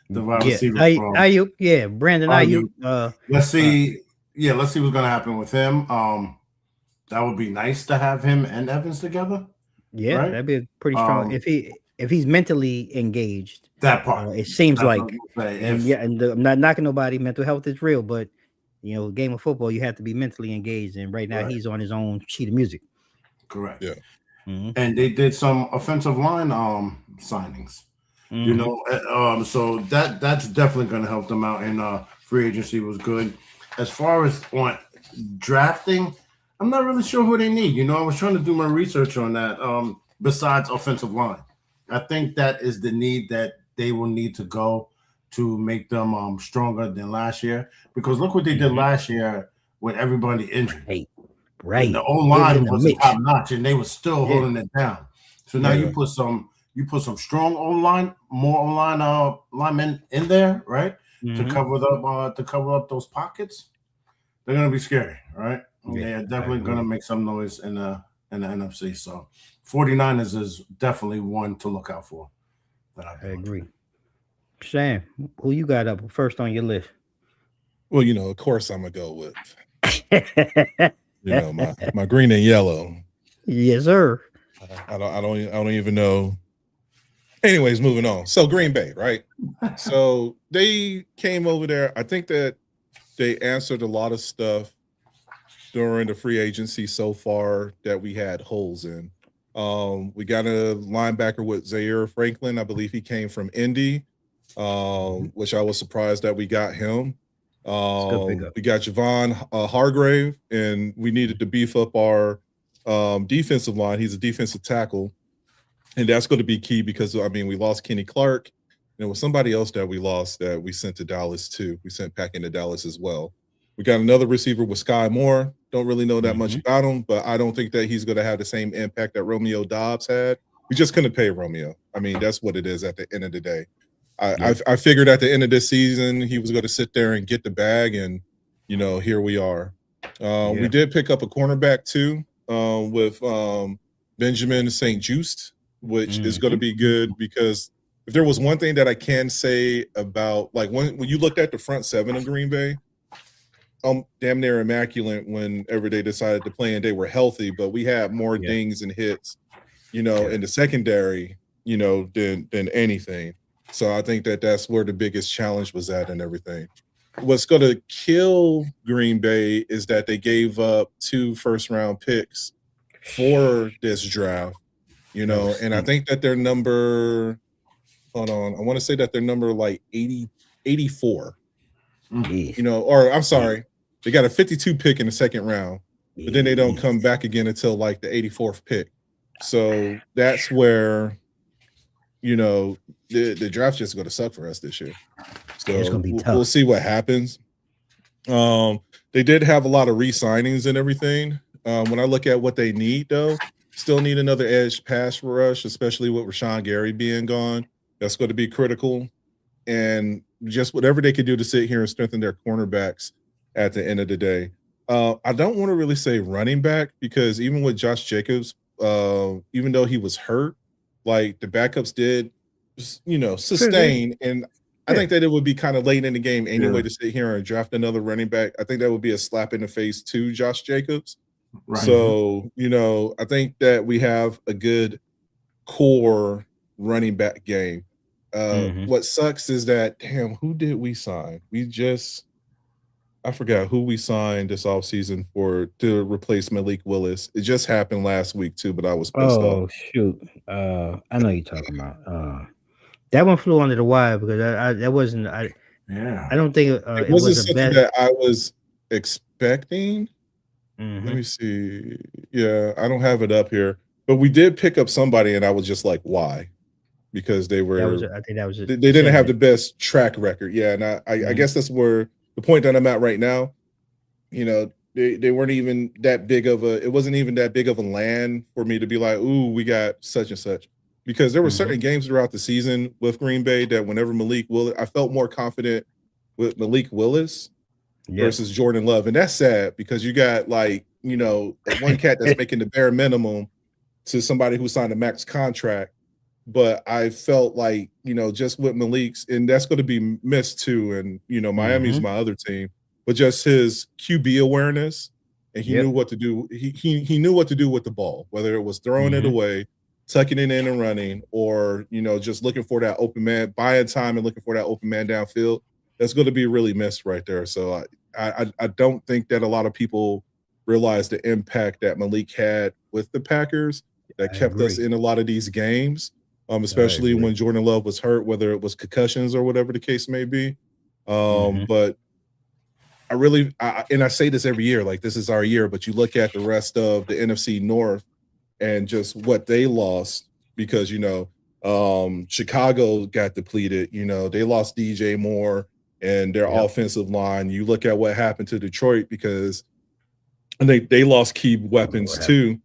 the wide receiver from Ayuk, Brandon Ayuk. Let's see. Let's see what's going to happen with him. That would be nice to have him and Evans together. Yeah, right? that'd be a pretty strong if he's mentally engaged. That part. It seems That's like, what I'm saying. and I'm not knocking nobody. Mental health is real, but game of football, you have to be mentally engaged. And right now, he's on his own sheet of music. Correct. Yeah. And they did some offensive line signings. So that's definitely going to help them out. And free agency was good. As far as on drafting, I'm not really sure who they need. I was trying to do my research on that. Besides offensive line, I think that is the need that they will need to go to make them stronger than last year. Because look what they did last year with everybody injured. Right. And the O-line was top notch, and they were still holding it down. So now you put some strong O-line, more O-line linemen in there, right? To cover up those pockets. They're gonna be scary, right? They are definitely gonna make some noise in the NFC. So 49ers is definitely one to look out for. I agree. Sam, who you got up first on your list? Well, of course I'm gonna go with my green and yellow. Yes, sir. I don't even know. Anyways, moving on. So Green Bay, right? So they came over there. I think that they answered a lot of stuff during the free agency so far that we had holes in. We got a linebacker with Zaire Franklin. I believe he came from Indy, which I was surprised that we got him. We got Javon Hargrave, and we needed to beef up our defensive line. He's a defensive tackle, and that's going to be key because, we lost Kenny Clark. And there was somebody else that we lost that we sent to Dallas too. We sent back into Dallas as well. We got another receiver with Sky Moore. Don't really know that much about him, but I don't think that he's going to have the same impact that Romeo Dobbs had. We just couldn't pay Romeo. That's what it is at the end of the day. I figured at the end of this season, he was going to sit there and get the bag, and, here we are. We did pick up a cornerback too with Benjamin St. Juste, which is going to be good because if there was one thing that I can say about, like, when you looked at the front seven of Green Bay, damn near immaculate whenever they decided to play and they were healthy, but we had more dings and hits, in the secondary, than anything. So I think that that's where the biggest challenge was at and everything. What's going to kill Green Bay is that they gave up 2 first-round picks for this draft, and I think that their number, hold on, I want to say that their number like 84. Or I'm sorry, they got a 52 pick in the second round, but then they don't come back again until like the 84th pick. So that's where, the draft's just going to suck for us this year. So it's going to be tough. We'll see what happens. They did have a lot of re-signings and everything. When I look at what they need, though, still need another edge pass rush, especially with Rashawn Gary being gone. That's going to be critical. And just whatever they could do to sit here and strengthen their cornerbacks at the end of the day. I don't want to really say running back because even with Josh Jacobs, even though he was hurt, like the backups did, sustain. And I think that it would be kind of late in the game anyway to sit here and draft another running back. I think that would be a slap in the face to Josh Jacobs. Right. So, I think that we have a good core running back game. What sucks is that, who did we sign? I forgot who we signed this offseason to replace Malik Willis. It just happened last week too, but I was pissed off. Oh shoot. I know you're talking about. That one flew under the wire because that wasn't I don't think it wasn't something that I was expecting. Let me see. Yeah, I don't have it up here. But we did pick up somebody and I was just like, why? Because they were I think that was they didn't have the best track record. Yeah, and I guess that's where the point that I'm at right now. They weren't even that big of it wasn't even that big of a land for me to be like, ooh, we got such and such. because there were certain games throughout the season with Green Bay that whenever I felt more confident with Malik Willis versus Jordan Love. And that's sad because you got like, one cat that's making the bare minimum to somebody who signed a max contract. But I felt like, just with Malik's, and that's going to be missed too. And, Miami's my other team, but just his QB awareness, and he knew what to do. He knew what to do with the ball, whether it was throwing it away, tucking it in and running, or, just looking for that open man, buying time and looking for that open man downfield. That's going to be really missed right there. So I don't think that a lot of people realize the impact that Malik had with the Packers that kept us in a lot of these games. Especially when Jordan Love was hurt, whether it was concussions or whatever the case may be. But I say this every year, like this is our year, but you look at the rest of the NFC North and just what they lost because, Chicago got depleted, they lost DJ Moore and their offensive line. You look at what happened to Detroit because they lost key weapons too.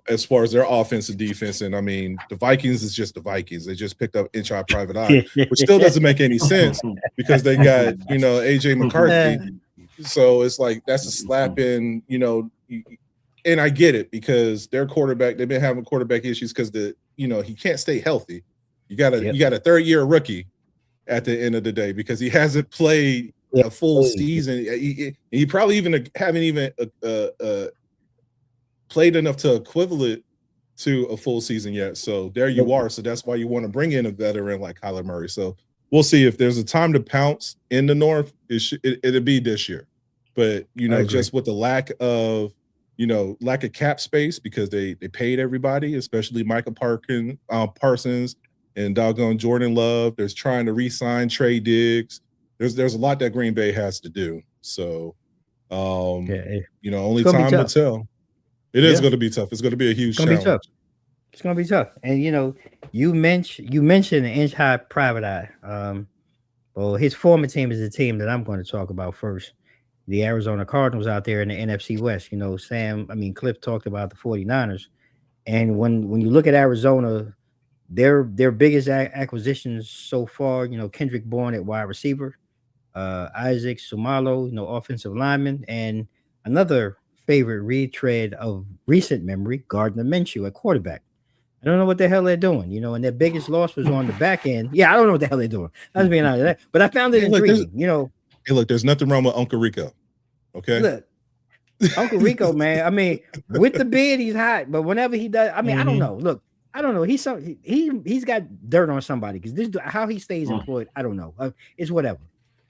As far as their offense and defense, and I mean, the Vikings is just the Vikings. They just picked up inch out private eye, which still doesn't make any sense because they got AJ McCarthy. So it's like that's a slap in, and I get it because their quarterback, they've been having quarterback issues because he can't stay healthy. You got a third-year rookie at the end of the day because he hasn't played a full season. He probably haven't played enough to equivalent to a full season yet. So there you are. So that's why you want to bring in a veteran like Kyler Murray. So we'll see if there's a time to pounce in the North. It'll be this year. But, just with the lack of cap space because they paid everybody, especially Michael Parsons and doggone Jordan Love. There's trying to re-sign Trey Diggs. There's a lot that Green Bay has to do. So, only time will tell. It is going to be tough. It's going to be a huge challenge. It's going to be tough. And you mentioned the inch high private eye. Well, his former team is the team that I'm going to talk about first. The Arizona Cardinals out there in the NFC West. Cliff talked about the 49ers. And when you look at Arizona, their biggest acquisitions so far, Kendrick Bourne at wide receiver, Isaac Sumalo, offensive lineman, and another favorite retread of recent memory, Gardner Minshew at quarterback. I don't know what the hell they're doing, and their biggest loss was on the back end. Yeah, I don't know what the hell they're doing. I was being honest with that, but I found it intriguing, Hey, look, there's nothing wrong with Uncle Rico. Okay. Look, Uncle Rico, man. With the beard, he's hot, but whenever he does, I don't know. Look, I don't know. He's got dirt on somebody because how he stays employed, I don't know. It's whatever.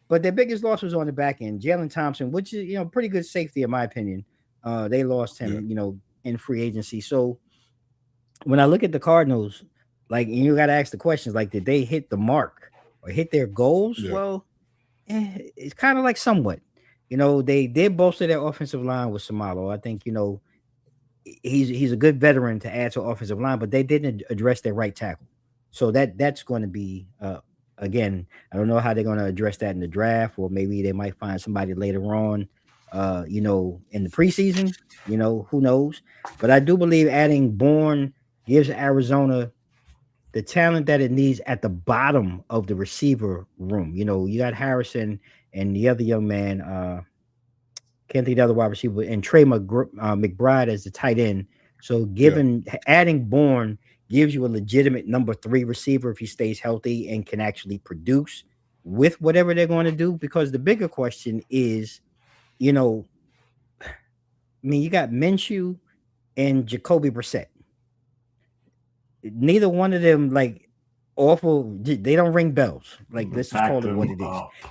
But their biggest loss was on the back end. Jalen Thompson, which is pretty good safety in my opinion. They lost him, in free agency. So when I look at the Cardinals, you got to ask the questions did they hit the mark or hit their goals? Yeah. Well, it's kind of like somewhat. They did bolster their offensive line with Sumalo. I think he's a good veteran to add to offensive line, but they didn't address their right tackle. So that's going to be again. I don't know how they're going to address that in the draft, or maybe they might find somebody later on. In the preseason, who knows? But I do believe adding Bourne gives Arizona the talent that it needs at the bottom of the receiver room. You got Harrison and the other young man, can't think of the other wide receiver, and Trey McBride as the tight end. So adding Bourne gives you a legitimate number 3 receiver if he stays healthy and can actually produce with whatever they're going to do. Because the bigger question is, you got Minshew and Jacoby Brissett. Neither one of them awful. They don't ring bells. Let's just call it what it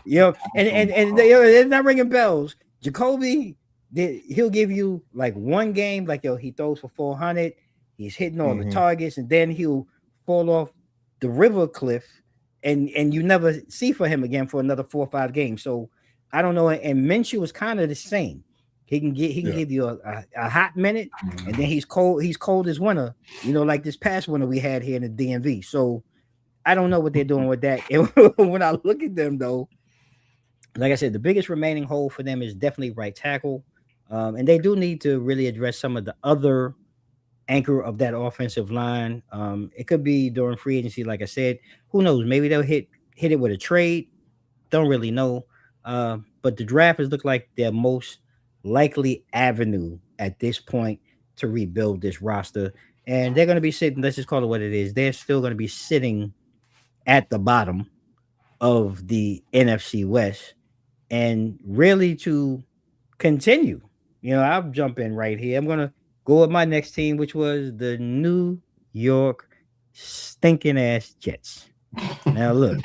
is. And they're not ringing bells. Jacoby, he'll give you one game, he throws for 400. He's hitting all the targets, and then he'll fall off the river cliff, and you never see for him again for another 4 or 5 games. So I don't know. And Minshew is kind of the same. He can give you a hot minute, and then he's cold as winter, like this past winter we had here in the DMV. So I don't know what they're doing with that. And when I look at them, though, like I said, the biggest remaining hole for them is definitely right tackle. And they do need to really address some of the other anchor of that offensive line. It could be during free agency, like I said. Who knows? Maybe they'll hit it with a trade. Don't really know. But the draft has looked like their most likely avenue at this point to rebuild this roster. And they're going to be sitting, let's just call it what it is. They're still going to be sitting at the bottom of the NFC West. And really to continue, I'll jump in right here. I'm going to go with my next team, which was the New York stinking ass Jets. Now, look.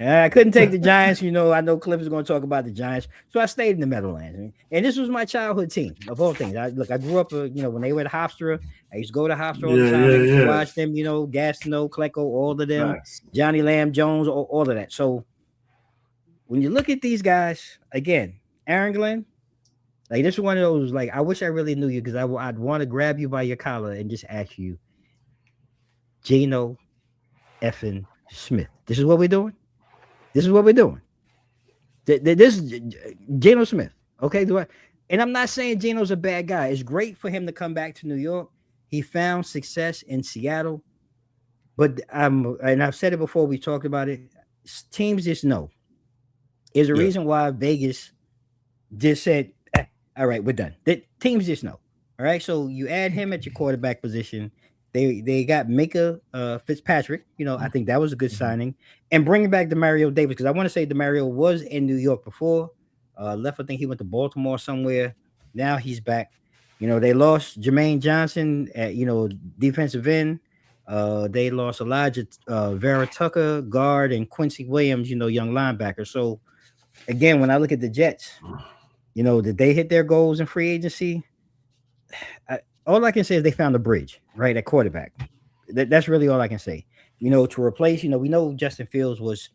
I couldn't take the Giants. I know Cliff is going to talk about the Giants. So I stayed in the Meadowlands. And this was my childhood team of all things. I grew up, when they were at Hofstra, I used to go to Hofstra all the time. I used to watch them, Gastineau, Klecko, all of them, nice. Johnny Lamb Jones, all of that. So when you look at these guys, again, Aaron Glenn, like this is one of those, like, I wish I really knew you because I'd want to grab you by your collar and just ask you, Geno effing Smith, this is what we're doing? This is what we're doing. This is Geno Smith. Okay. And I'm not saying Geno's a bad guy. It's great for him to come back to New York. He found success in Seattle. But and I've said it before, we talked about it. Teams just know. There's a reason why Vegas just said, all right, we're done. Teams just know. All right. So you add him at your quarterback position. They got Minka Fitzpatrick. I think that was a good signing. And bringing back Demario Davis, because I want to say Demario was in New York before. Left, I think he went to Baltimore somewhere. Now he's back. They lost Jermaine Johnson at, defensive end. They lost Elijah Vera Tucker, guard, and Quincy Williams, young linebacker. So, again, when I look at the Jets, did they hit their goals in free agency? All I can say is they found a bridge, right, at quarterback. That's really all I can say. To replace, we know Justin Fields was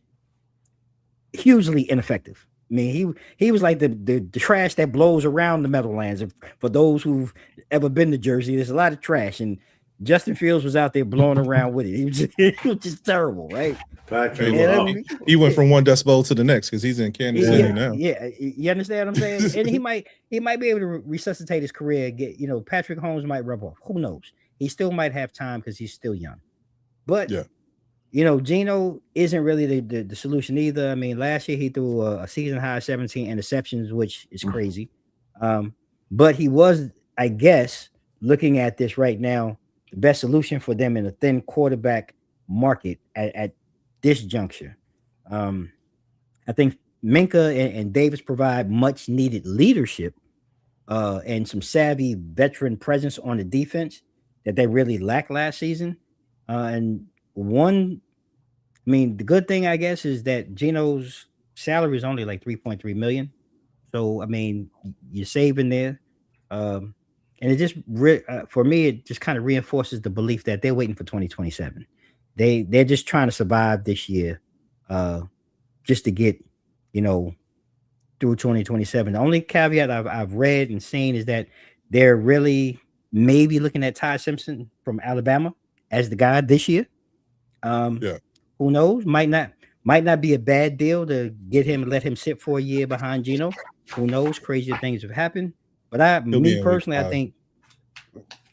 hugely ineffective. I mean, he was like the trash that blows around the Meadowlands. For those who've ever been to Jersey, there's a lot of trash, and Justin Fields was out there blowing around with it. It was just terrible, right? He went from one decibel to the next because he's in Kansas City now. Yeah, you understand what I'm saying? And he might be able to resuscitate his career. Get Patrick Holmes might rub off. Who knows? He still might have time because he's still young. But Geno isn't really the solution either. I mean, last year he threw a season high 17 interceptions, which is crazy. But he was, I guess, looking at this right now, the best solution for them in a thin quarterback market at this juncture. I think Minka and Davis provide much needed leadership and some savvy veteran presence on the defense that they really lacked last season. The good thing, I guess, is that Geno's salary is only like $3.3 million. So, I mean, you're saving there. And it just, for me, it just kind of reinforces the belief that they're waiting for 2027. They're just trying to survive this year, just to get, through 2027. The only caveat I've read and seen is that they're really maybe looking at Ty Simpson from Alabama as the guy this year. Who knows? Might not be a bad deal to get him and let him sit for a year behind Geno. Who knows? Crazier things have happened. But I think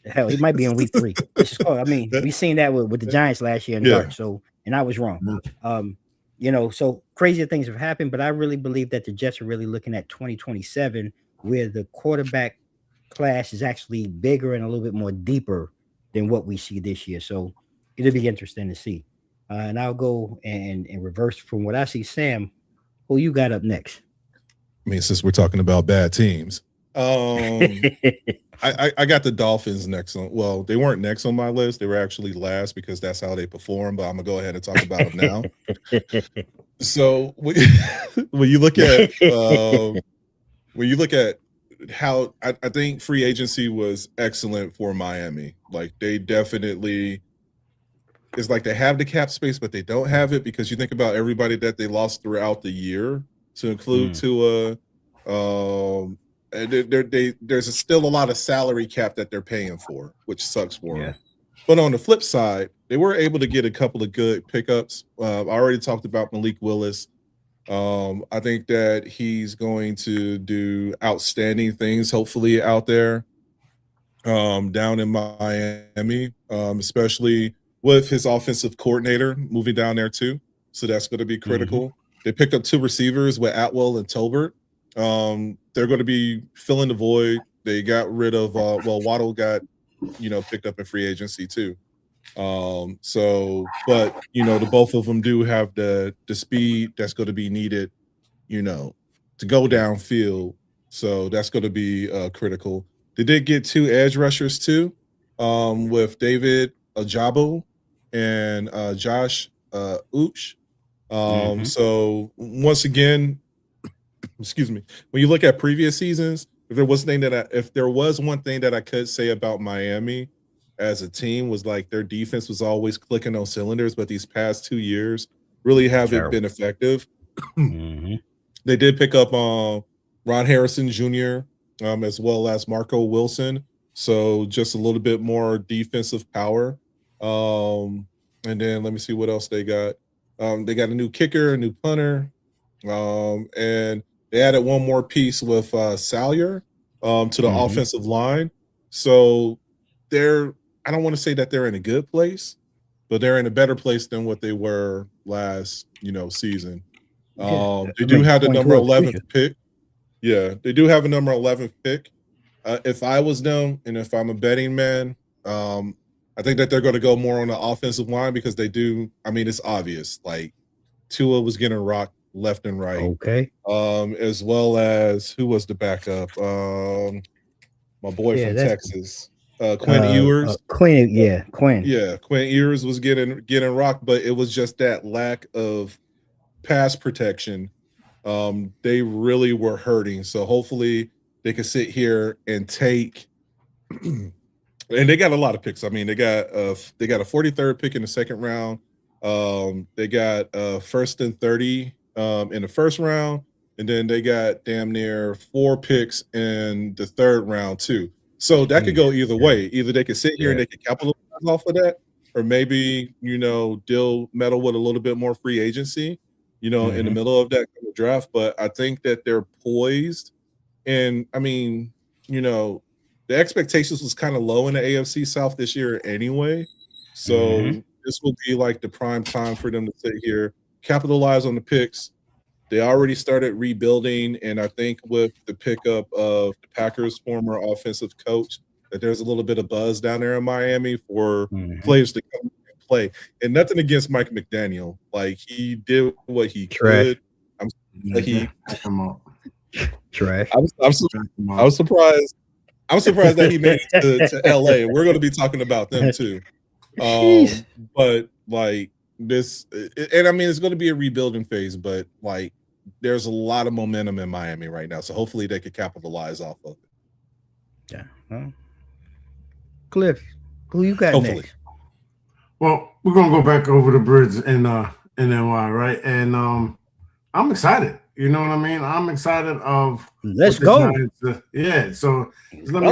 hell, he might be in week 3. We seen that with the Giants last year in dark. So, and I was wrong. So crazier things have happened, but I really believe that the Jets are really looking at 2027, where the quarterback class is actually bigger and a little bit more deeper than what we see this year. So it'll be interesting to see. And I'll go and reverse from what I see. Sam, who you got up next? I mean, since we're talking about bad teams, I got the Dolphins next on. Well, they weren't next on my list. They were actually last because that's how they perform. But I'm gonna go ahead and talk about them now. So when you look at how I think free agency was excellent for Miami. Like they definitely. It's like they have the cap space, but they don't have it because you think about everybody that they lost throughout the year to include Tua. There's still a lot of salary cap that they're paying for, which sucks for them. But on the flip side, they were able to get a couple of good pickups. I already talked about Malik Willis. I think that he's going to do outstanding things, hopefully, out there. down in Miami, especially with his offensive coordinator moving down there too. So that's going to be critical. They picked up 2 receivers with Atwell and Tolbert. They're going to be filling the void. They got rid of Waddle got picked up in free agency too. But the both of them do have the speed that's going to be needed, to go downfield. So that's going to be critical. They did get 2 edge rushers too, with David Ajabo and Josh Ooch. So once again, excuse me, when you look at previous seasons, if there was one thing that I could say about Miami as a team was like their defense was always clicking on cylinders, but these past 2 years really haven't been effective. They did pick up Ron Harrison Jr. As well as Marco Wilson, so just a little bit more defensive power. And then let me see what else they got. They got a new kicker, a new punter, and they added one more piece with Salyer to the offensive line. So I don't want to say that they're in a good place, but they're in a better place than what they were last, season. They do have the number 11th pick. Yeah, they do have a number 11th pick. If I was them, and if I'm a betting man, I think that they're going to go more on the offensive line because they do. I mean, it's obvious. Like Tua was getting rocked left and right. Okay. As well as who was the backup? My boy from Texas, Quinn Ewers. Quinn. Yeah, Quinn Ewers was getting rocked, but it was just that lack of pass protection. They really were hurting. So hopefully they can sit here and take. And they got a lot of picks. I mean, they got a 43rd pick in the second round. They got 1st and 30 in the first round, and then they got damn near 4 picks in the third round too. So that could go either way. Either they could sit here and they could capitalize off of that, or maybe deal meddle with a little bit more free agency, in the middle of that draft. But I think that they're poised, and I mean, the expectations was kind of low in the AFC South this year anyway. So this will be like the prime time for them to sit here, capitalize on the picks. They already started rebuilding, and I think with the pickup of the Packers' former offensive coach, that there's a little bit of buzz down there in Miami for players to come and play. And nothing against Mike McDaniel. Like, he did what he could. Trash. I was surprised. I'm surprised that he made it to LA. We're going to be talking about them too. But like this, and I mean, it's going to be a rebuilding phase, but like there's a lot of momentum in Miami right now. So hopefully they could capitalize off of it. Yeah. Well, Cliff, who you got next? Well, we're going to go back over the bridge in NY, right? And I'm excited. You know what I mean? I'm excited of let's go. Yeah. So let me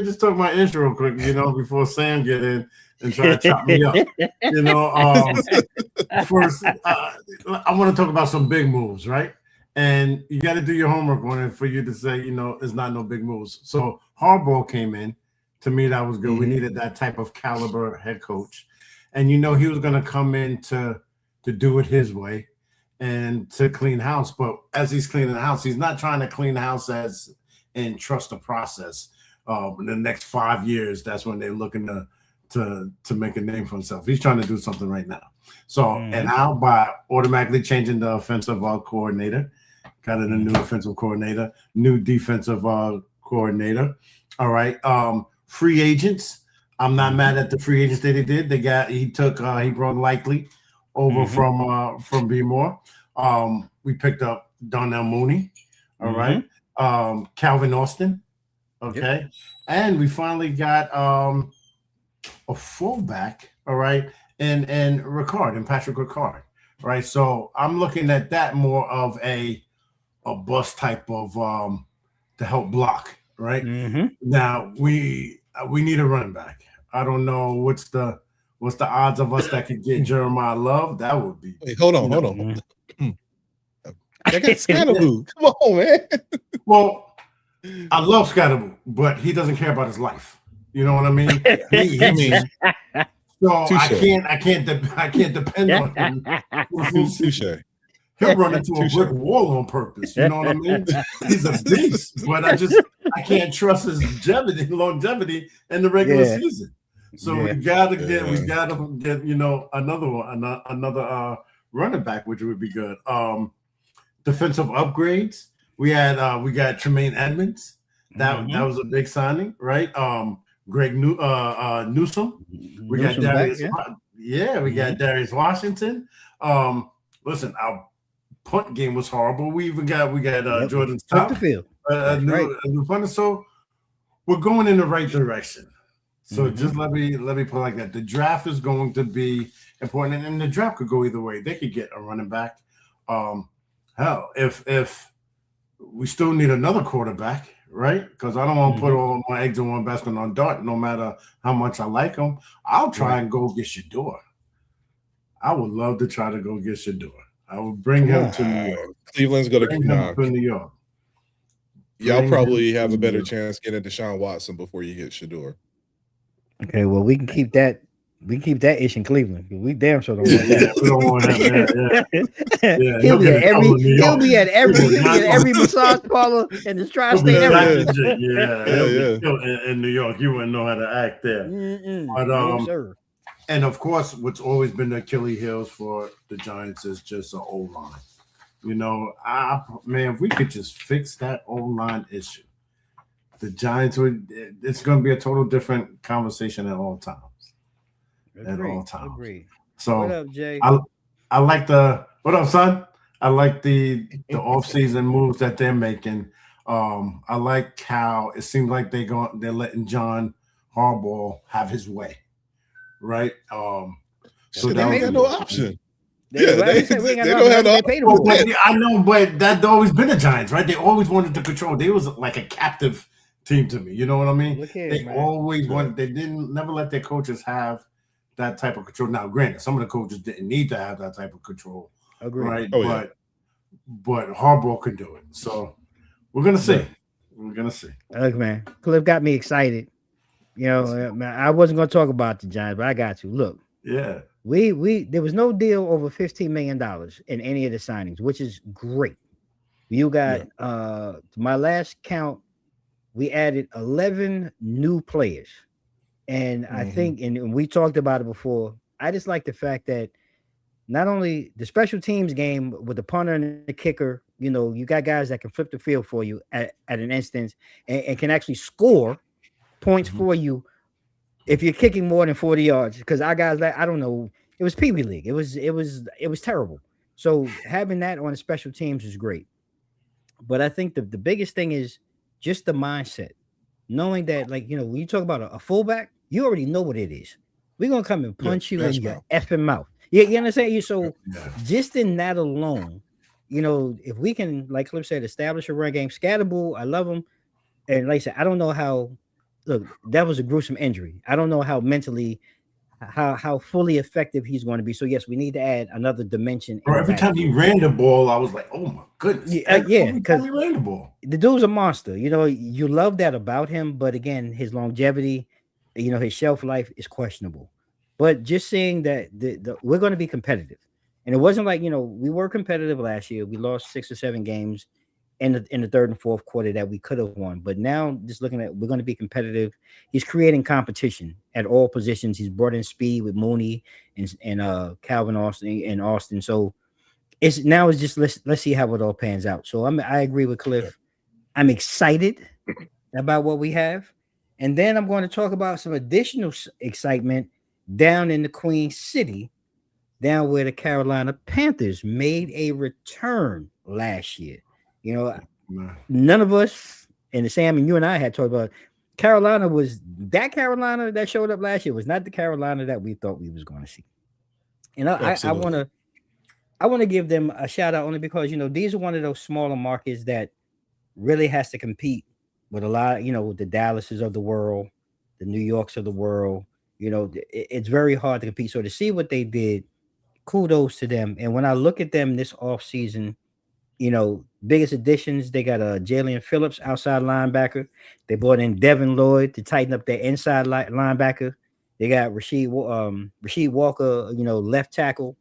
just talk my intro real quick, before Sam get in and try to chop me up. First, I want to talk about some big moves, right? And you got to do your homework on it for you to say, it's not no big moves. So Harbaugh came in. To me, that was good. We needed that type of caliber head coach. And he was going to come in to do it his way and to clean house. But as he's cleaning the house, he's not trying to clean the house and trust the process. In the next 5 years, that's when they're looking to make a name for himself. He's trying to do something right now. So, and how? By automatically changing the offensive coordinator, got a new offensive coordinator, new defensive coordinator. All right. Free agents. I'm not mad at the free agents that he did. He brought Likely over from B-More. We picked up Donnell Mooney. All right. Calvin Austin. Okay. Yep. And we finally got a fullback. All right. And Patrick Ricard. Right. So I'm looking at that more of a bus type of to help block. Right. Now we need a running back. I don't know what's the odds of us that could get Jeremiah Love. That would be. Wait, hold on. I got Scatterboo. Come on, man. Well, I love Scatterable, but he doesn't care about his life. You know what I mean? I mean, So touche. I can't depend on him. Touche. He'll run into a Touche. brick wall on purpose. You know what I mean? He's a beast, but I can't trust his longevity in the regular season. So we gotta get another one, another running back, which would be good. Defensive upgrades. We got Tremaine Edmonds. That was a big signing, right? Greg Newsome. We got Darius. We got Darius Washington. Listen, our punt game was horrible. We got Jordan Stout, a new punter. So we're going in the right direction. So just let me put it like that. The draft is going to be important, and the draft could go either way. They could get a running back. Hell, if we still need another quarterback, right? Because I don't want to put all my eggs in one basket on Dart, no matter how much I like him. I'll try and go get Shador. I would love to try to go get Shador. I would bring him to New York. Cleveland's going to knock. To New York. Y'all probably have a better chance getting Deshaun Watson before you get Shador. Okay, well, we can keep that. We can keep that ish in Cleveland. We damn sure don't want that. We don't want him. He'll be at every massage parlor in the tri-state area. In New York, you wouldn't know how to act there. But and of course, what's always been the Achilles heels for the Giants is just an O-line. You know, man, if we could just fix that O-line issue, the Giants it's going to be a total different conversation at all times. Agreed. So what up, Jay? I like what up, son? I like the off-season moves that they're making. I like how it seems like they're letting John Harbaugh have his way, right? So they ain't got no option. They don't have no option. I know, but that's always been the Giants, right? They always wanted to control. They was like a captive team to me. You know what I mean? Always wanted. They never let their coaches have that type of control. Now, granted, some of the coaches didn't need to have that type of control, right? But Harbaugh could do it. So we're gonna see. We're gonna see. Look, man, Cliff got me excited. You know, I wasn't gonna talk about the Giants, but I got to. Look, we there was no deal over $15 million in any of the signings, which is great. You got my last count, we added 11 new players. And I think, and we talked about it before, I just like the fact that not only the special teams game with the punter and the kicker, you know, you got guys that can flip the field for you at an instance and can actually score points for you if you're kicking more than 40 yards. Because our guys, I don't know, it was Pee Wee League. It was terrible. So having that on the special teams is great. But I think the biggest thing is just the mindset. Knowing that, like, you know, when you talk about a fullback, you already know what it is. We're going to come and punch you in your effing mouth. You understand? So just in that alone, you know, if we can, like Cliff said, establish a run game, Scatterable, I love him. And like I said, I don't know how, look, that was a gruesome injury. I don't know how mentally, how fully effective he's going to be. So yes, we need to add another dimension. Bro, every time he ran the ball, I was like, oh my goodness. Because he ran the ball. The dude's a monster. You know, you love that about him, but again, his longevity, you know, his shelf life is questionable. But just seeing that we're going to be competitive. And it wasn't like, you know, we were competitive last year. We lost 6 or 7 games in the third and fourth quarter that we could have won. But now just looking at, we're going to be competitive. He's creating competition at all positions. He's brought in speed with Mooney and Calvin Austin. So it's just let's see how it all pans out. So I agree with Cliff. I'm excited about what we have. And then I'm going to talk about some additional excitement down in the Queen City, down where the Carolina Panthers made a return last year. You know, none of us, and Sam and you and I had talked about Carolina that showed up last year was not the Carolina that we thought we was going to see. And I want to give them a shout out only because, you know, these are one of those smaller markets that really has to compete with a lot, you know, the Dallases of the world, the New Yorks of the world. You know, it's very hard to compete. So to see what they did, kudos to them. And when I look at them this offseason, you know, biggest additions, they got Jalen Phillips, outside linebacker. They brought in Devin Lloyd to tighten up their inside linebacker. They got Rasheed Walker, left tackle.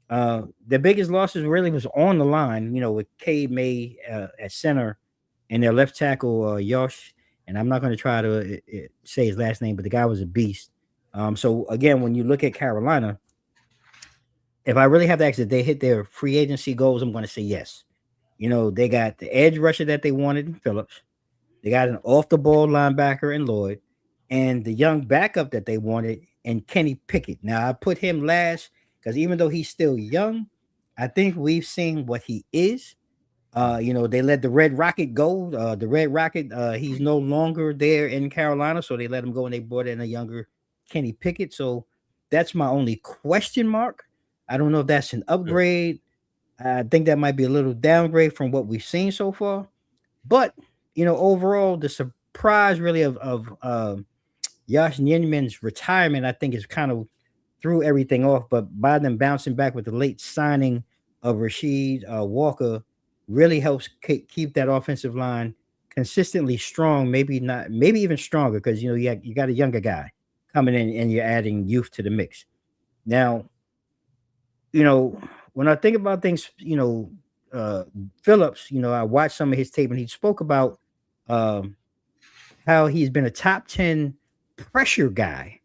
The biggest losses really was on the line, with Cade May at center and their left tackle, Yosh. And I'm not going to try to say his last name, but the guy was a beast. So again, when you look at Carolina, if I really have to ask if they hit their free agency goals, I'm going to say yes. They got the edge rusher that they wanted in Phillips. They got an off the ball linebacker in Lloyd, and the young backup that they wanted in Kenny Pickett. Now I put him last because even though he's still young, I think we've seen what he is. They let the Red Rocket go. The Red Rocket, he's no longer there in Carolina, so they let him go and they brought in a younger Kenny Pickett. So that's my only question mark. I don't know if that's an upgrade. I think that might be a little downgrade from what we've seen so far. But overall, the surprise really of Yash Nyeman's retirement, I think, is kind of threw everything off. But by them bouncing back with the late signing of Rasheed Walker, really helps keep that offensive line consistently strong. Maybe even stronger because you got a younger guy coming in and you're adding youth to the mix. Now, when I think about things, Phillips, I watched some of his tape and he spoke about how he's been a top 10 pressure guy,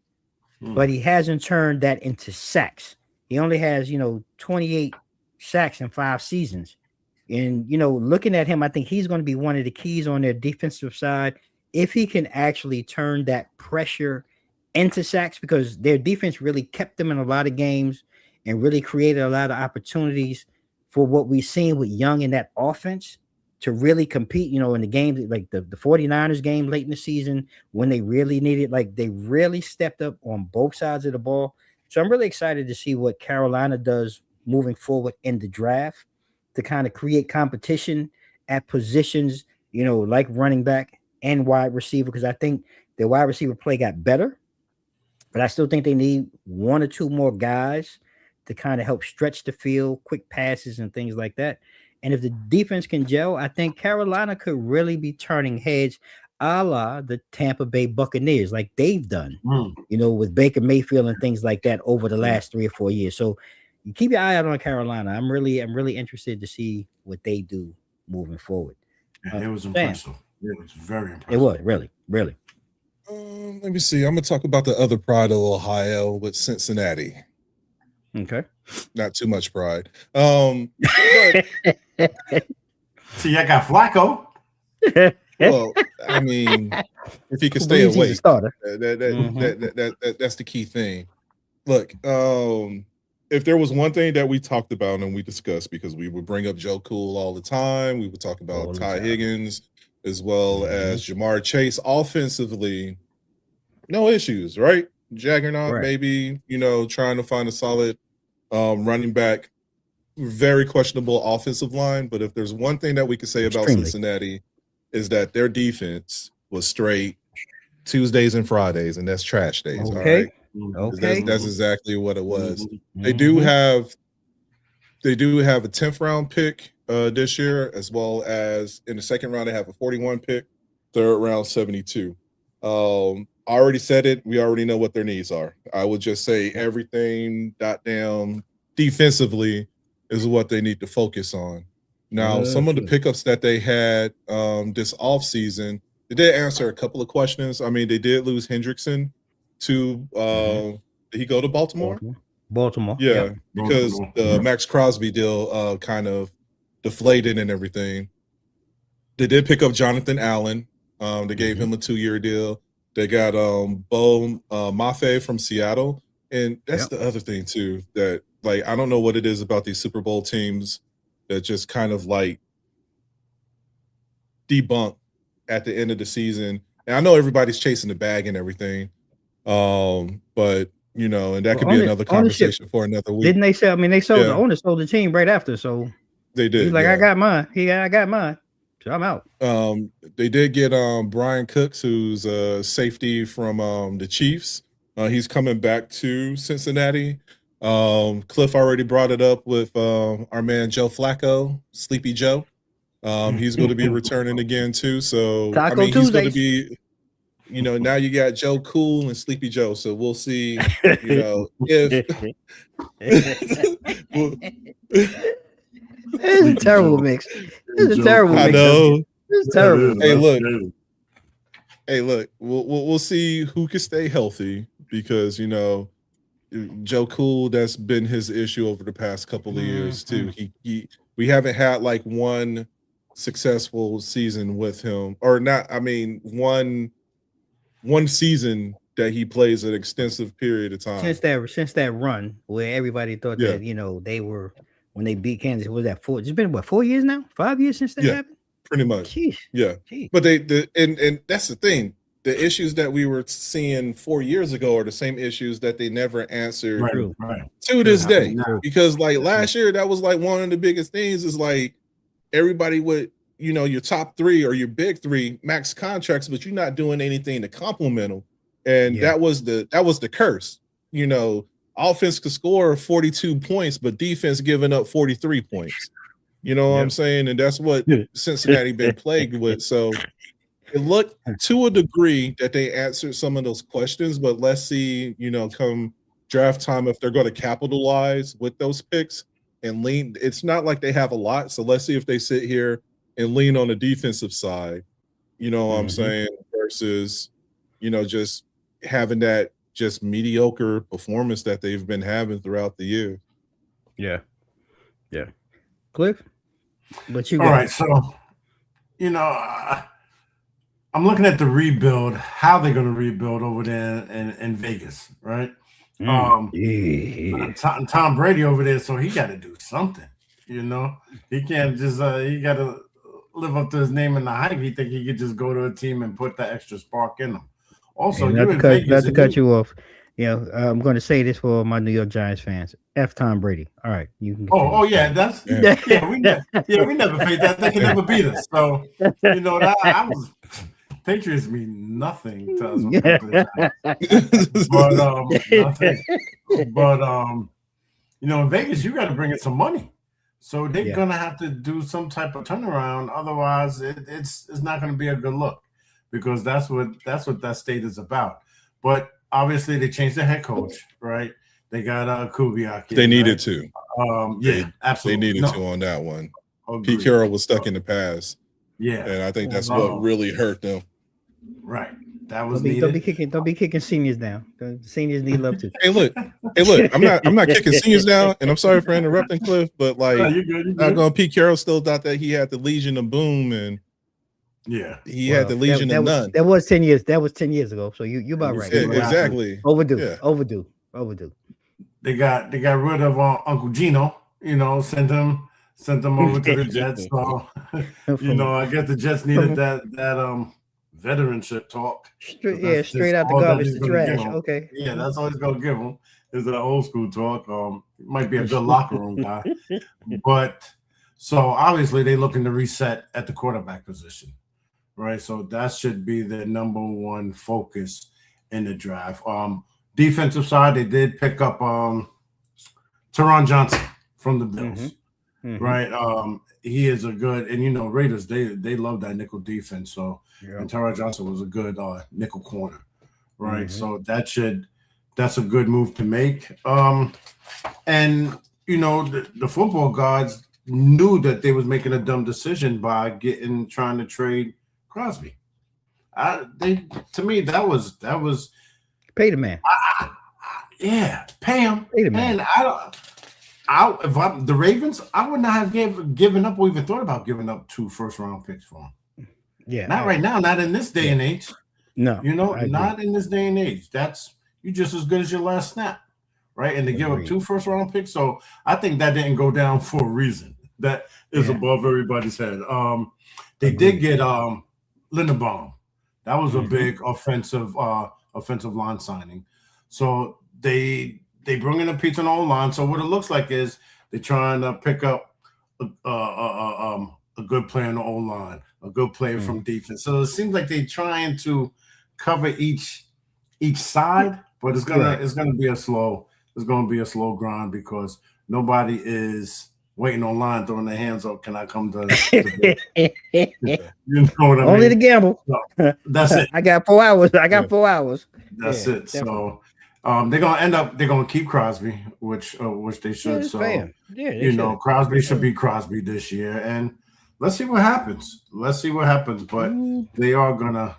but he hasn't turned that into sacks. He only has, 28 sacks in 5 seasons. And, looking at him, I think he's going to be one of the keys on their defensive side if he can actually turn that pressure into sacks, because their defense really kept them in a lot of games and really created a lot of opportunities for what we've seen with Young in that offense to really compete, in the games like the 49ers game late in the season when they really needed, like they really stepped up on both sides of the ball. So I'm really excited to see what Carolina does moving forward in the draft to kind of create competition at positions, like running back and wide receiver, because I think their wide receiver play got better, but I still think they need 1 or 2 more guys to kind of help stretch the field, quick passes and things like that. And if the defense can gel, I think Carolina could really be turning heads a la the Tampa Bay Buccaneers, like they've done, with Baker Mayfield and things like that over the last 3 or 4 years. So you keep your eye out on Carolina. I'm really interested to see what they do moving forward. It was impressive. It was very impressive. It was really. Let me see. I'm gonna talk about the other pride of Ohio with Cincinnati. Okay. Not too much pride. See, I got Flacco. Well, I mean, if he could stay awake, that's the key thing. Look, if there was one thing that we talked about and we discussed, because we would bring up Joe Cool all the time, we would talk about Ty Higgins as well as Jamar Chase offensively, no issues, right? Juggernaut, maybe, trying to find a solid running back, very questionable offensive line. But if there's one thing that we could say about Cincinnati is that their defense was straight Tuesdays and Fridays, and that's trash days. All right. Okay. That's exactly what it was. They do have a 10th round pick this year, as well as in the second round they have a 41 pick, third round 72. I already said it. We already know what their needs are. I would just say everything down defensively is what they need to focus on. Now, some of the pickups that they had this offseason, they did answer a couple of questions. I mean, they did lose Hendrickson to did he go to Baltimore? Baltimore. Yeah, because the Max Crosby deal kind of deflated and everything. They did pick up Jonathan Allen. They gave him a 2-year deal. They got Bo Mafe from Seattle. And that's the other thing too, that like I don't know what it is about these Super Bowl teams that just kind of like debunk at the end of the season. And I know everybody's chasing the bag and everything. But and that could be another conversation for another week. Didn't they sell? I mean, they sold the owner sold the team right after. So they did. He's like, I got mine. I got mine. So I'm out. They did get Brian Cooks, who's a safety from the Chiefs. He's coming back to Cincinnati. Cliff already brought it up with our man Joe Flacco, Sleepy Joe. He's going to be returning again too. So Taco I mean, he's going to Tuesdays. be, now you got Joe Cool and Sleepy Joe. So we'll see, if It's a terrible mix. It's a terrible I mix. know. It's terrible. Hey, look, we'll see who can stay healthy because Joe Cool, that's been his issue over the past couple of years too. We haven't had like one successful season with him, or not. I mean, one season that he plays an extensive period of time Since that run where everybody thought that they were when they beat Kansas. Was that 4? It's been 4 years now? 5 years since that happened? Pretty much. Jeez. Yeah. Jeez. But and that's the thing. The issues that we were seeing 4 years ago are the same issues that they never answered to this day. Because like last year, that was like one of the biggest things is like everybody would, your top 3 or your big 3 max contracts, but you're not doing anything to compliment them. And that was the curse. Offense could score 42 points, but defense giving up 43 points. You know what I'm saying? And that's what Cincinnati been plagued with. So it looked to a degree that they answered some of those questions, but let's see, come draft time, if they're going to capitalize with those picks and lean. It's not like they have a lot. So let's see if they sit here and lean on the defensive side, what I'm saying, versus, just having that just mediocre performance that they've been having throughout the year. Yeah. Yeah. Cliff? But all right, so I'm looking at the rebuild, how they're going to rebuild over there in Vegas, right? Tom Brady over there, so he got to do something. He can't just he got to live up to his name and the hype. He think he could just go to a team and put that extra spark in them. Also, not to cut you off. I'm going to say this for my New York Giants fans. F Tom Brady. All right, you can. That's we never faced that. They can never beat us. So Patriots mean nothing to us. In Vegas, you got to bring in some money. So they're gonna have to do some type of turnaround. Otherwise, it's not going to be a good look, because that's what that state is about. But obviously, they changed the head coach, right? They got Kubiak. They needed to. Absolutely. They needed to on that one. Pete Carroll was stuck in the past. Yeah, and I think that's what really hurt them. Right. That was don't be kicking seniors down. The seniors need love too. Hey, look. I'm not kicking seniors down, and I'm sorry for interrupting, Cliff, but like, Pete Carroll still thought that he had the Legion of Boom, and he had the Legion of None. That was 10 years. That was 10 years ago. So you about right. Exactly. Overdue. Yeah. Overdue. They got rid of Uncle Gino. Sent him over to the Jets. So I guess the Jets needed that veteranship talk. Straight out the garbage to trash. Okay. Yeah, that's all he's gonna give him is that old school talk. Might be a good locker room guy, but so obviously they're looking to reset at the quarterback position, right? So that should be the number one focus in the draft. Defensive side, they did pick up Teron Johnson from the Bills, right? He is a good, and Raiders they love that nickel defense. So and Teron Johnson was a good nickel corner, right? So that's a good move to make. And the football gods knew that they was making a dumb decision by trying to trade Crosby. To me that was pay the man. Pay him. Pay the man. And if I'm the Ravens, I would not have given up or even thought about giving up 2 first-round picks for him. Yeah, not right now, not in this day and age. No, not in this day and age. That's you just as good as your last snap, right? And to give up 2 first-round picks, so I think that didn't go down for a reason. That is above everybody's head. They did get Linderbaum. That was a big offensive line signing. So they bring in a piece on the line. So what it looks like is they're trying to pick up a good player on the O-line, a good player from defense. So it seems like they're trying to cover each side, but it's gonna be a slow grind because nobody is waiting online, throwing their hands up. Can I come to you know what I Only mean? to gamble. So, that's it. I got 4 hours. I got 4 hours. That's Yeah, it. definitely. So they're gonna keep Crosby, which they should. it's So fair. Yeah, they should. Crosby should be Crosby this year, and let's see what happens. But they are gonna,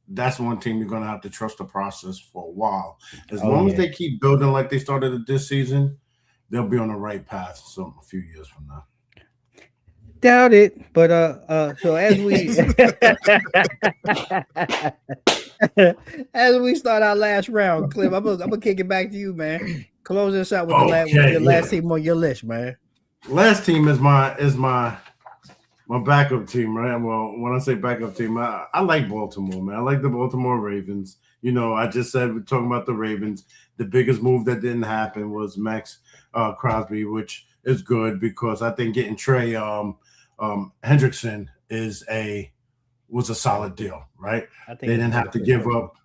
that's one team you're gonna have to trust the process for a while. As long as they keep building like they started it this season, they'll be on the right path a few years from now. Doubt it, but so as we as we start our last round, Cliff, I'm gonna kick it back to you, man. Close us out with the last team on your list, man. Last team is my backup team, right? Well, when I say backup team, I like Baltimore, man. I like the Baltimore Ravens. I just said we're talking about the Ravens. The biggest move that didn't happen was Max Crosby, which is good because I think getting Trey Hendrickson was a solid deal, right? They didn't have to give up.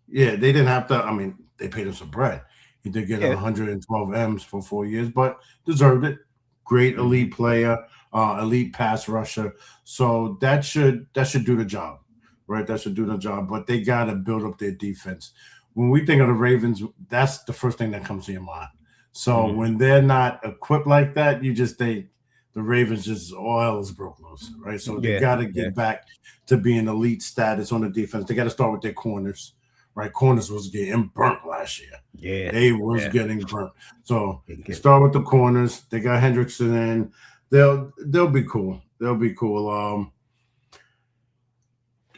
Yeah, they didn't have to. I mean, they paid him some bread. He did get 112 M's for 4 years, but deserved it. Great elite player, elite pass rusher. So that should do the job, right? That should do the job. But they got to build up their defense. When we think of the Ravens, that's the first thing that comes to your mind. So when they're not equipped like that, you just think the Ravens just all hell is broke loose, right? So they got to get back to being elite status on the defense. They got to start with their corners, right? Corners was getting burnt last year. Yeah, they was getting burnt. So start with the corners. They got Hendrickson in. They'll be cool. They'll be cool.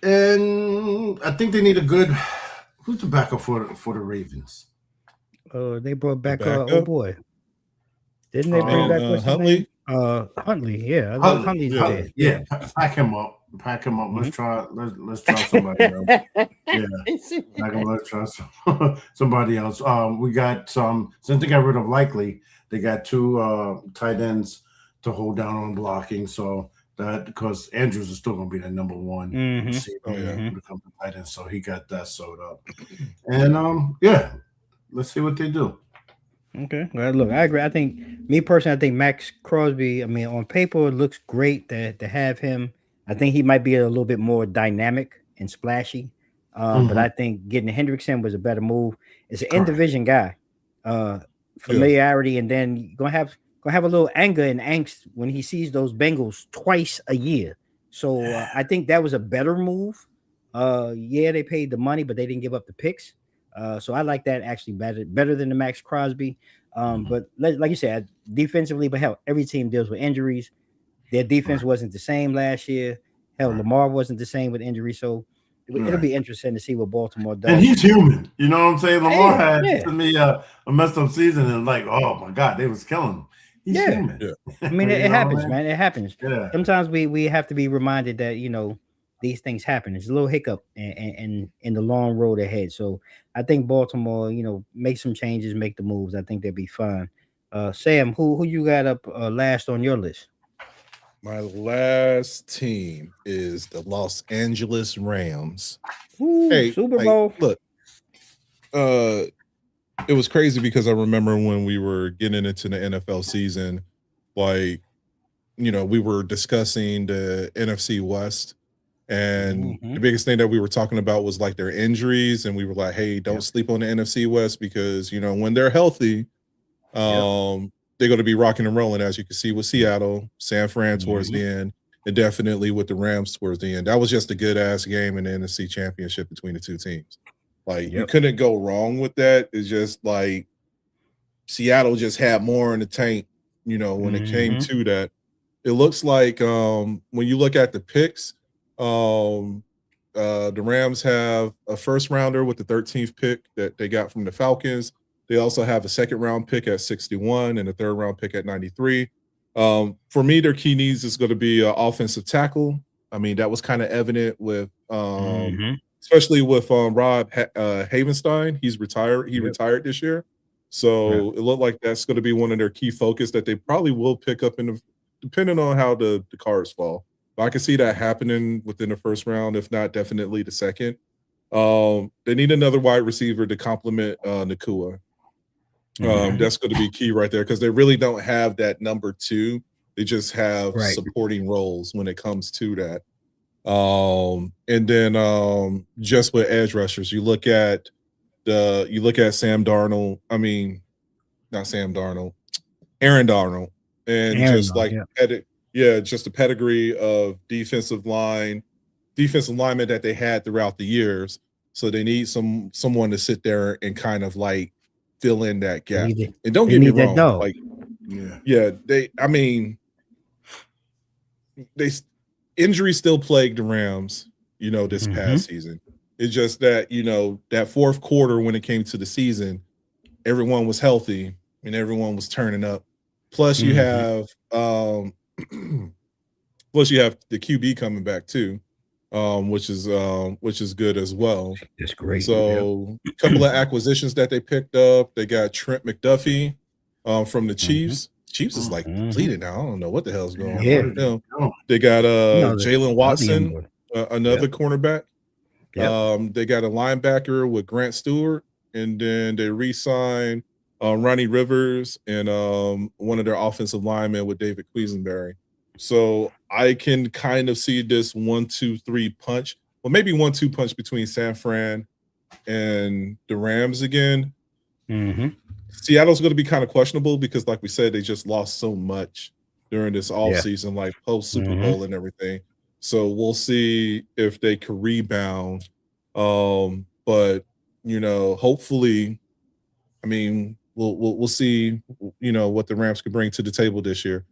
And I think they need a good. Who's the backup for the Ravens? They brought back oh boy. Didn't they bring back what's Huntley? Huntley, yeah. Huntley, yeah. Pack him up. Let's try somebody else. Yeah. Let's try somebody else. We got since they got rid of Likely, they got 2 tight ends to hold down on blocking. So that because Andrews is still gonna be the number one receiver when it comes to tight ends. So he got that sewed up. And let's see what they do. Okay. Well, look, I agree. I think me personally, I think Max Crosby, I mean, on paper, it looks great to have him. I think he might be a little bit more dynamic and splashy. But I think getting Hendrickson was a better move. It's an in-division guy. Familiarity, and then you're gonna have a little anger and angst when he sees those Bengals twice a year. So I think that was a better move. They paid the money, but they didn't give up the picks. So I like that actually better than the Max Crosby. But like you said, defensively, but hell, every team deals with injuries. Their defense wasn't the same last year. Hell, Lamar wasn't the same with injury. So it'll be interesting to see what Baltimore does. And he's human. You know what I'm saying? Lamar had to me a messed up season and like, oh my God, they was killing him. He's human. Yeah. I mean, it happens, man. It happens. Yeah. Sometimes we have to be reminded that, these things happen. It's a little hiccup and in the long road ahead. So I think Baltimore, make some changes, make the moves. I think they'll be fine. Sam, who you got up last on your list? My last team is the Los Angeles Rams. Ooh, hey, Super Bowl. Look, it was crazy because I remember when we were getting into the NFL season, we were discussing the NFC West. And the biggest thing that we were talking about was like their injuries. And we were like, hey, don't sleep on the NFC West because, when they're healthy, they're going to be rocking and rolling, as you can see with Seattle, San Fran towards the end, and definitely with the Rams towards the end. That was just a good-ass game in the NFC Championship between the two teams. You couldn't go wrong with that. It's just like Seattle just had more in the tank, when it came to that. It looks like when you look at the picks, the Rams have a first rounder with the 13th pick that they got from the Falcons. They also have a second round pick at 61 and a third round pick at 93. For me, their key needs is going to be offensive tackle. I mean, that was kind of evident with, especially with Rob Havenstein. He's retired. He retired this year. So it looked like that's going to be one of their key focus that they probably will pick up depending on how the cards fall. But I can see that happening within the first round, if not definitely the second. They need another wide receiver to complement Nakua. That's going to be key right there because they really don't have that number 2. They just have Right. supporting roles when it comes to that. And then just with edge rushers, you look at Sam Darnold. I mean, not Sam Darnold, Aaron Darnold, and Aaron just Donald, like just the pedigree of defensive linemen that they had throughout the years. So they need someone to sit there and kind of like fill in that gap. And don't they get me need that wrong, dog. like injuries still plagued the Rams, this past season. It's just that, that fourth quarter when it came to the season, everyone was healthy and everyone was turning up. Plus you have the QB coming back too, which is good as well. That's great. So a couple of acquisitions that they picked up. They got Trent McDuffie from the Chiefs. Chiefs is like depleted now. I don't know what the hell's going on. They got Jalen Watson, another cornerback. They got a linebacker with Grant Stewart, and then they re-signed Ronnie Rivers and one of their offensive linemen with David Quisenberry. So I can kind of see this 1-2-3 punch, or maybe 1-2 punch between San Fran and the Rams again. Seattle's going to be kind of questionable because, like we said, they just lost so much during this offseason, like post Super Bowl and everything. So we'll see if they can rebound. But hopefully, I mean, we'll see. What the Rams can bring to the table this year.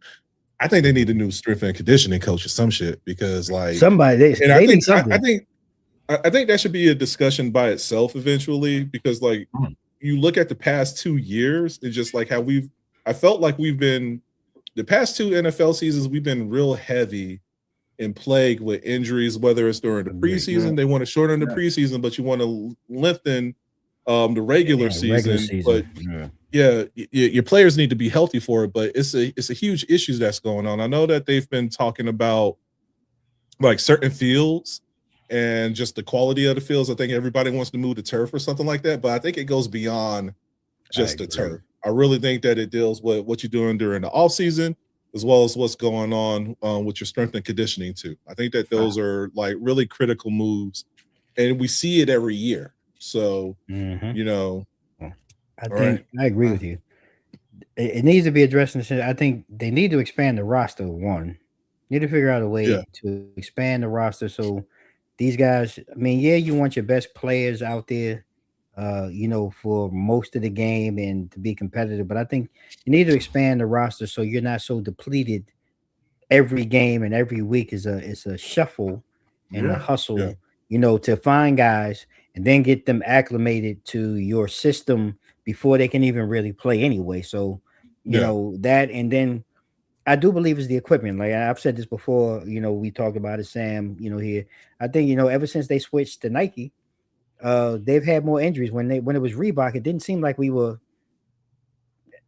I think they need a new strength and conditioning coach or some shit because, like, somebody they need something. I think that should be a discussion by itself eventually because, like, you look at the past 2 years, it's just like how I felt like we've been the past 2 NFL seasons, we've been real heavy and plagued with injuries, whether it's during the preseason, they want to shorten the preseason, but you want to lengthen the regular season. But your players need to be healthy for it. But it's a huge issue that's going on. I know that they've been talking about like certain fields and just the quality of the fields. I think everybody wants to move to turf or something like that, but I think it goes beyond just the turf. I really think that it deals with what you're doing during the off season, as well as what's going on with your strength and conditioning too. I think that those are like really critical moves, and we see it every year. So, I agree with you. It needs to be addressed. I think they need to expand the roster. Need to figure out a way to expand the roster so these guys. I mean, you want your best players out there, for most of the game and to be competitive. But I think you need to expand the roster so you're not so depleted every game and every week is a shuffle and a hustle, to find guys and then get them acclimated to your system before they can even really play anyway. So, that, and then I do believe it's the equipment. Like I've said this before, we talked about it, Sam, here. I think, ever since they switched to Nike, they've had more injuries. When it was Reebok, it didn't seem like we were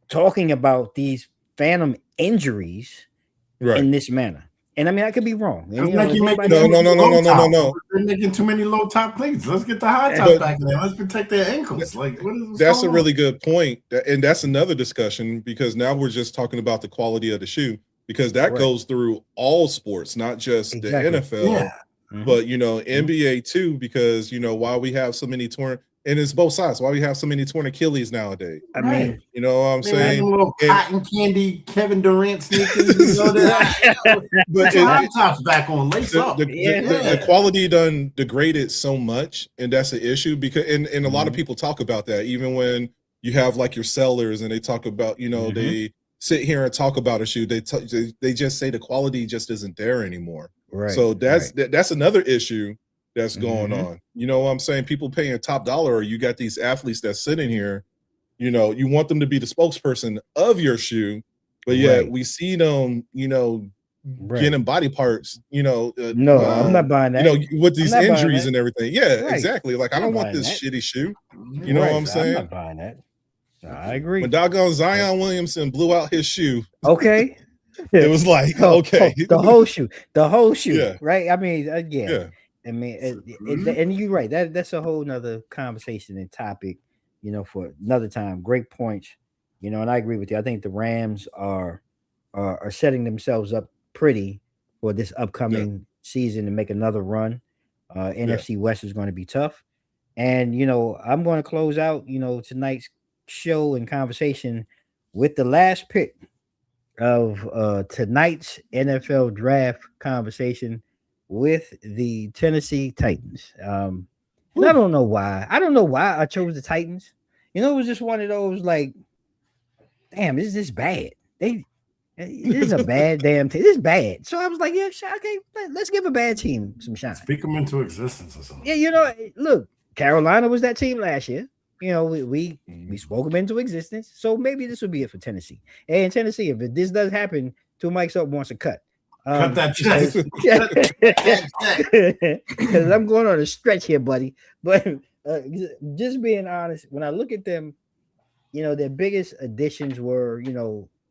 talking about these phantom injuries in this manner. And I mean, I could be wrong. And, no. They're making too many low top cleats. Let's get the high top back in there. Let's protect their ankles. Like, that's a really good point. And that's another discussion because now we're just talking about the quality of the shoe because that goes through all sports, not just the NFL, but, NBA too, because, why we have so many torn, and it's both sides. Why we have so many torn Achilles nowadays? I mean, you know what I'm saying? Little cotton candy Kevin Durant sneakers. But high tops back on, lace up. The quality done degraded so much, and that's an issue because and a lot of people talk about that. Even when you have like your sellers and they talk about, they sit here and talk about a shoe, they just say the quality just isn't there anymore. Right. So that's another issue that's going on. You know what I'm saying? People paying top dollar, or you got these athletes that's sitting here, you want them to be the spokesperson of your shoe, but yet we see them, getting body parts, no, I'm not buying that. With these injuries and everything. Yeah, exactly. Like I don't want this shitty shoe. You know what I'm saying? I'm not buying that. I agree. When doggone Zion Williamson blew out his shoe. Okay. It was like, okay. The whole shoe. Right? I mean, I mean, and you're right. That's a whole nother conversation and topic, for another time. Great points. And I agree with you. I think the Rams are setting themselves up pretty for this Yeah, upcoming season to make another run. yeah. NFC West is going to be tough. And I'm going to close out, tonight's show and conversation with the last pick of tonight's NFL draft conversation with the Tennessee Titans. And I Whew. don't know why. I don't know why I chose the Titans. It was just one of those like, damn, is this bad? This is a bad damn team. This is bad. So I was like, yeah, okay, let's give a bad team some shine. Speak them into existence or something. Yeah, look, Carolina was that team last year. We Mhm. spoke them into existence. So maybe this would be it for Tennessee. And Tennessee, if this does happen, Two Mics Up wants a cut. Cut that check. Because I'm going on a stretch here, buddy. But just being honest, when I look at them, their biggest additions were,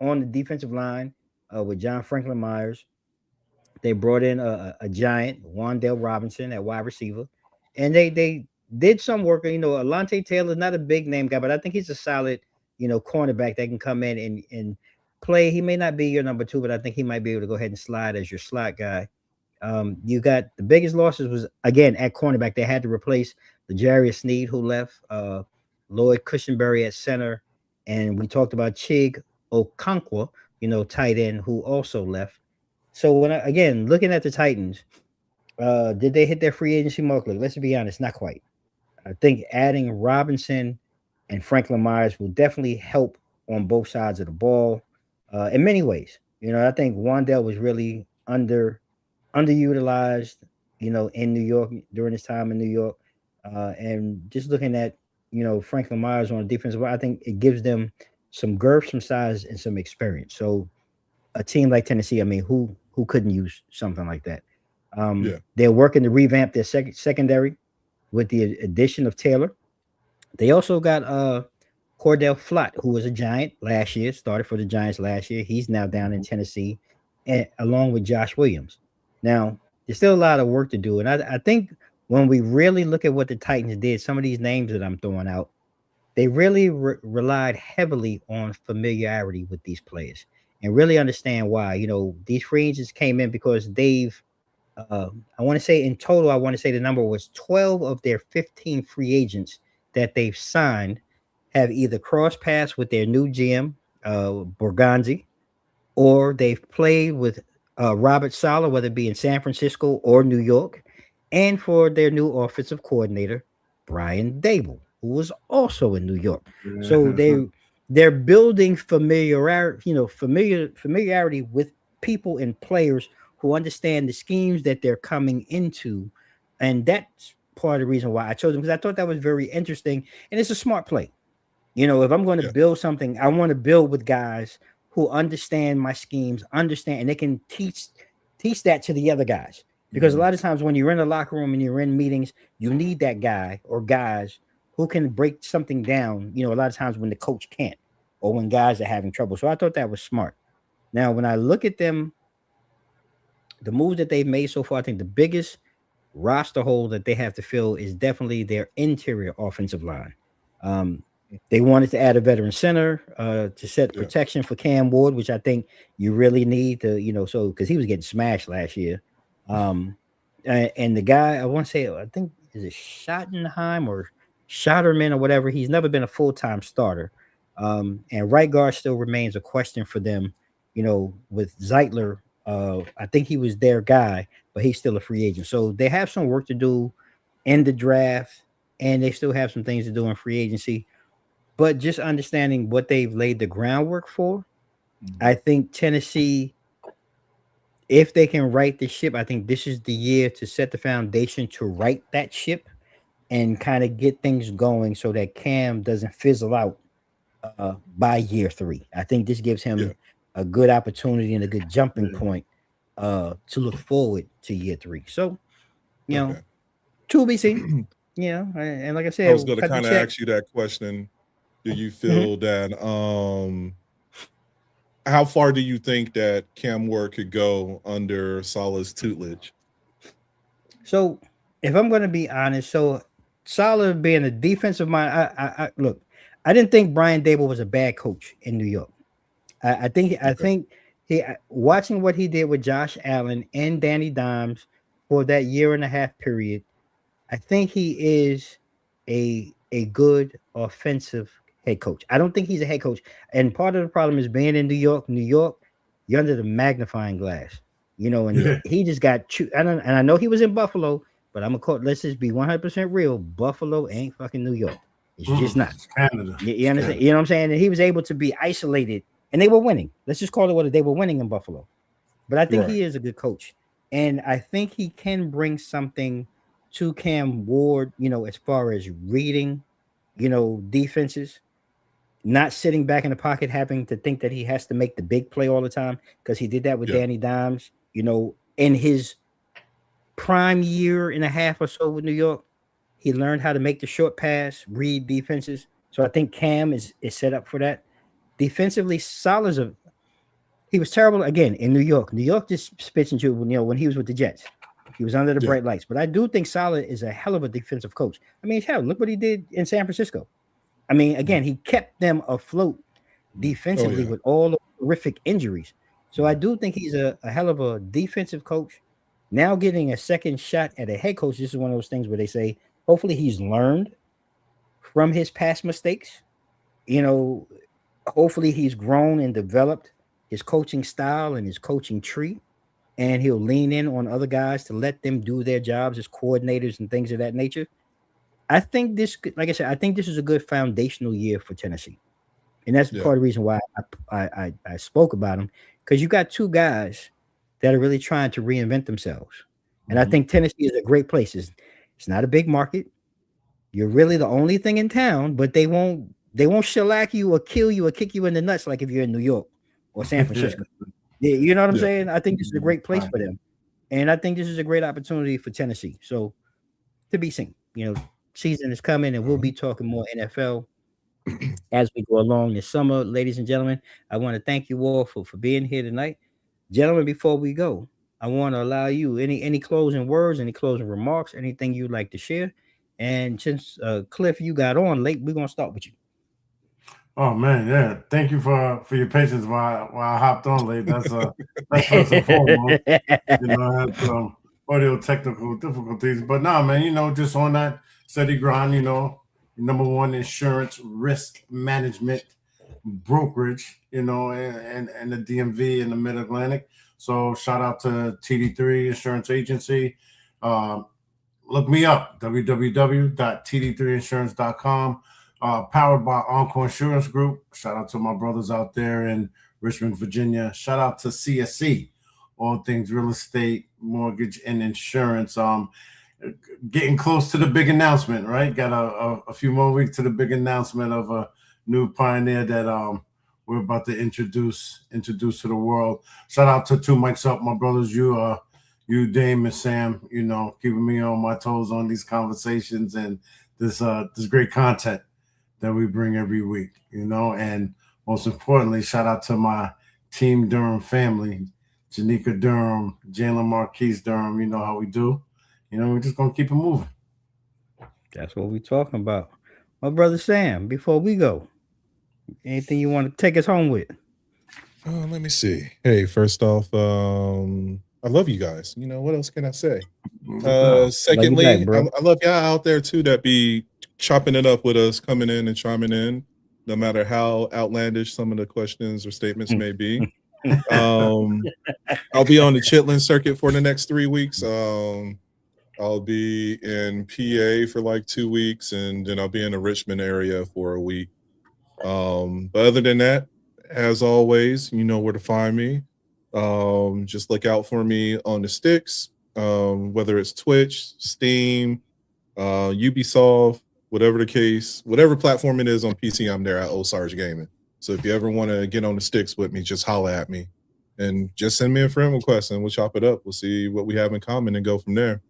on the defensive line with John Franklin Myers. They brought in a giant, Wandale Robinson at wide receiver. And they did some work. Alante Taylor's not a big name guy, but I think he's a solid, cornerback that can come in and play. He may not be your number 2, but I think he might be able to go ahead and slide as your slot guy. You got the biggest losses was again at cornerback. They had to replace the Jarius Sneed who left, Lloyd Cushenberry at center, and we talked about Chig Okonkwo, tight end who also left. So again looking at the Titans, did they hit their free agency mark? Look, let's be honest, not quite. I think adding Robinson and Franklin Myers will definitely help on both sides of the ball, in many ways. I think Wandale was really underutilized, in New York during his time in New York. And just looking at, Franklin Myers on the defensive line, I think it gives them some girth, some size, and some experience. So a team like Tennessee, I mean, who couldn't use something like that? Yeah. They're working to revamp their secondary with the addition of Taylor. They also got Cordell Flott, who was a Giant last year, started for the Giants last year. He's now down in Tennessee, and along with Josh Williams. Now, there's still a lot of work to do. And I think when we really look at what the Titans did, some of these names that I'm throwing out, they really relied heavily on familiarity with these players and really understand why. These free agents came in because I want to say in total, I want to say the number was 12 of their 15 free agents that they've signed have either cross paths with their new GM, Borganzi, or they've played with Robert Saleh, whether it be in San Francisco or New York, and for their new offensive coordinator, Brian Dable, who was also in New York. So they're building familiarity with people and players who understand the schemes that they're coming into, and that's part of the reason why I chose them, because I thought that was very interesting, and it's a smart play. If I'm going to Yeah. build something, I want to build with guys who understand my schemes, understand, and they can teach that to the other guys. Because a lot of times when you're in the locker room and you're in meetings, you need that guy or guys who can break something down. A lot of times when the coach can't, or when guys are having trouble. So I thought that was smart. Now, when I look at them, the moves that they've made so far, I think the biggest roster hole that they have to fill is definitely their interior offensive line. Um, they wanted to add a veteran center to set Yeah. protection for Cam Ward, which I think you really need to, so because he was getting smashed last year. And the guy, I want to say, I think is it Schottenheim or Schotterman or whatever. He's never been a full-time starter. And right guard still remains a question for them, with Zeitler. I think he was their guy, but he's still a free agent. So they have some work to do in the draft, and they still have some things to do in free agency. But just understanding what they've laid the groundwork for, I think Tennessee, if they can right the ship, I think this is the year to set the foundation to right that ship and kind of get things going so that Cam doesn't fizzle out by year 3. I think this gives Yeah. him a good opportunity and a good jumping point to look forward to year 3. So, Okay. to be seen. And like I said, I was going to cut the kind of check. ask you that question. Do you Mhm. feel that how far do you think that Cam Ward could go under Salah's tutelage? So, if I'm going to be honest, so Salah being a defensive mind, I look, I didn't think Brian Dable was a bad coach in New York. I think he watching what he did with Josh Allen and Danny Dimes for that year and a half period. I think he is a good offensive head coach. I don't think he's a head coach. And part of the problem is being in New York. New York, you're under the magnifying glass, and Yeah. he just got and I know he was in Buffalo, but I'm gonna call. Let's just be 100% real. Buffalo ain't fucking New York. It's just not. It's Canada. You understand? You know what I'm saying? And he was able to be isolated, and they were winning. Let's just call it what they were winning in Buffalo. But I think Right. he is a good coach, and I think he can bring something to Cam Ward. As far as reading, defenses, not sitting back in the pocket, having to think that he has to make the big play all the time because he did that with Yeah. Danny Dimes. In his prime year and a half or so with New York, he learned how to make the short pass, read defenses. So I think Cam is set up for that. Defensively, solid. He was terrible again in New York. New York just spits into when he was with the Jets. He was under the Yeah. bright lights. But I do think Saleh is a hell of a defensive coach. I mean, hell, look what he did in San Francisco. I mean, again, he kept them afloat defensively yeah. with all the horrific injuries. So I do think he's a hell of a defensive coach. Now getting a second shot at a head coach, this is one of those things where they say, hopefully he's learned from his past mistakes. Hopefully he's grown and developed his coaching style and his coaching tree, and he'll lean in on other guys to let them do their jobs as coordinators and things of that nature. I think this, like I said, I think this is a good foundational year for Tennessee, and that's Yeah. part of the reason why I spoke about him, because you got two guys that are really trying to reinvent themselves, and I think Tennessee is a great place. It's not a big market. You're really the only thing in town, but they won't shellac you or kill you or kick you in the nuts like if you're in New York or San Francisco. Yeah, you know what I'm Yeah. saying? I think this is a great place for them. And I think this is a great opportunity for Tennessee. So to be seen. Season is coming and we'll be talking more NFL as we go along this summer. Ladies and gentlemen, I want to thank you all for being here tonight. Gentlemen, before we go, I want to allow you any closing words, any closing remarks, anything you'd like to share. And since Cliff, you got on late, we're gonna start with you. Oh man, yeah. Thank you for your patience while I hopped on late. That's first and foremost. I had some audio technical difficulties, but nah, man. Just on that steady grind. Number one insurance risk management brokerage. And the DMV in the Mid Atlantic. So shout out to TD3 Insurance Agency. Look me up, www.td3insurance.com. Powered by Encore Insurance Group. Shout out to my brothers out there in Richmond, Virginia. Shout out to CSC, all things real estate, mortgage, and insurance. Getting close to the big announcement, right? Got a few more weeks to the big announcement of a new pioneer that we're about to introduce to the world. Shout out to two mics up, my brothers. You, Dame and Sam. Keeping me on my toes on these conversations and this great content that we bring every week, and most importantly, shout out to my Team Durham family, Janika Durham, Jalen Marquise Durham. You know how we do. We're just going to keep it moving. That's what we're talking about. My brother Sam, before we go, anything you want to take us home with? Let me see. Hey, first off, I love you guys. What else can I say? Secondly, back, bro. I love y'all out there too that be chopping it up with us, coming in and chiming in, no matter how outlandish some of the questions or statements may be. I'll be on the Chitlin circuit for the next 3 weeks. I'll be in PA for like 2 weeks, and then I'll be in the Richmond area for a week. But other than that, as always, you know where to find me. Just look out for me on the sticks, whether it's Twitch, Steam, Ubisoft, whatever the case, whatever platform it is on PC, I'm there at Osarge Gaming. So if you ever want to get on the sticks with me, just holler at me and just send me a friend request and we'll chop it up. We'll see what we have in common and go from there.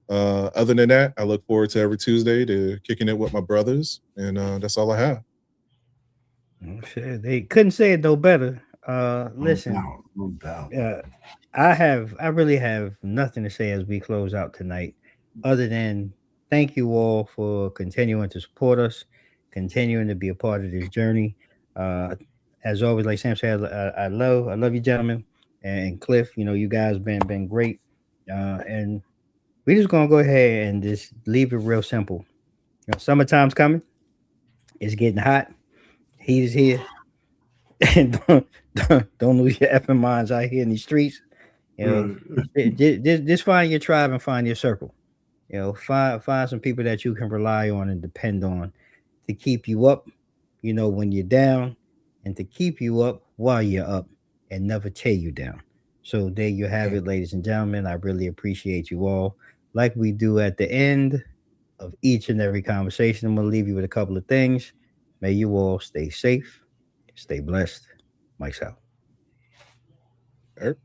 Other than that, I look forward to every Tuesday to kicking it with my brothers, and that's all I have. Oh, shit. They couldn't say it no better. Listen, no doubt. I really have nothing to say as we close out tonight, other than thank you all for continuing to support us. continuing to be a part of this journey. As always, like Sam said, I love you, gentlemen, and Cliff. You know, you guys been great, and we're just gonna go ahead and just leave it real simple. You know, summertime's coming. It's getting hot. Heat is here. And don't lose your effing minds out here in these streets. You know, just find your tribe and find your circle. You know, find some people that you can rely on and depend on to keep you up, you know, when you're down, and to keep you up while you're up and never tear you down. So there you have it, ladies and gentlemen. I really appreciate you all. Like we do at the end of each and every conversation, I'm gonna leave you with a couple of things. May you all stay safe, stay blessed. Mike's out. Eric?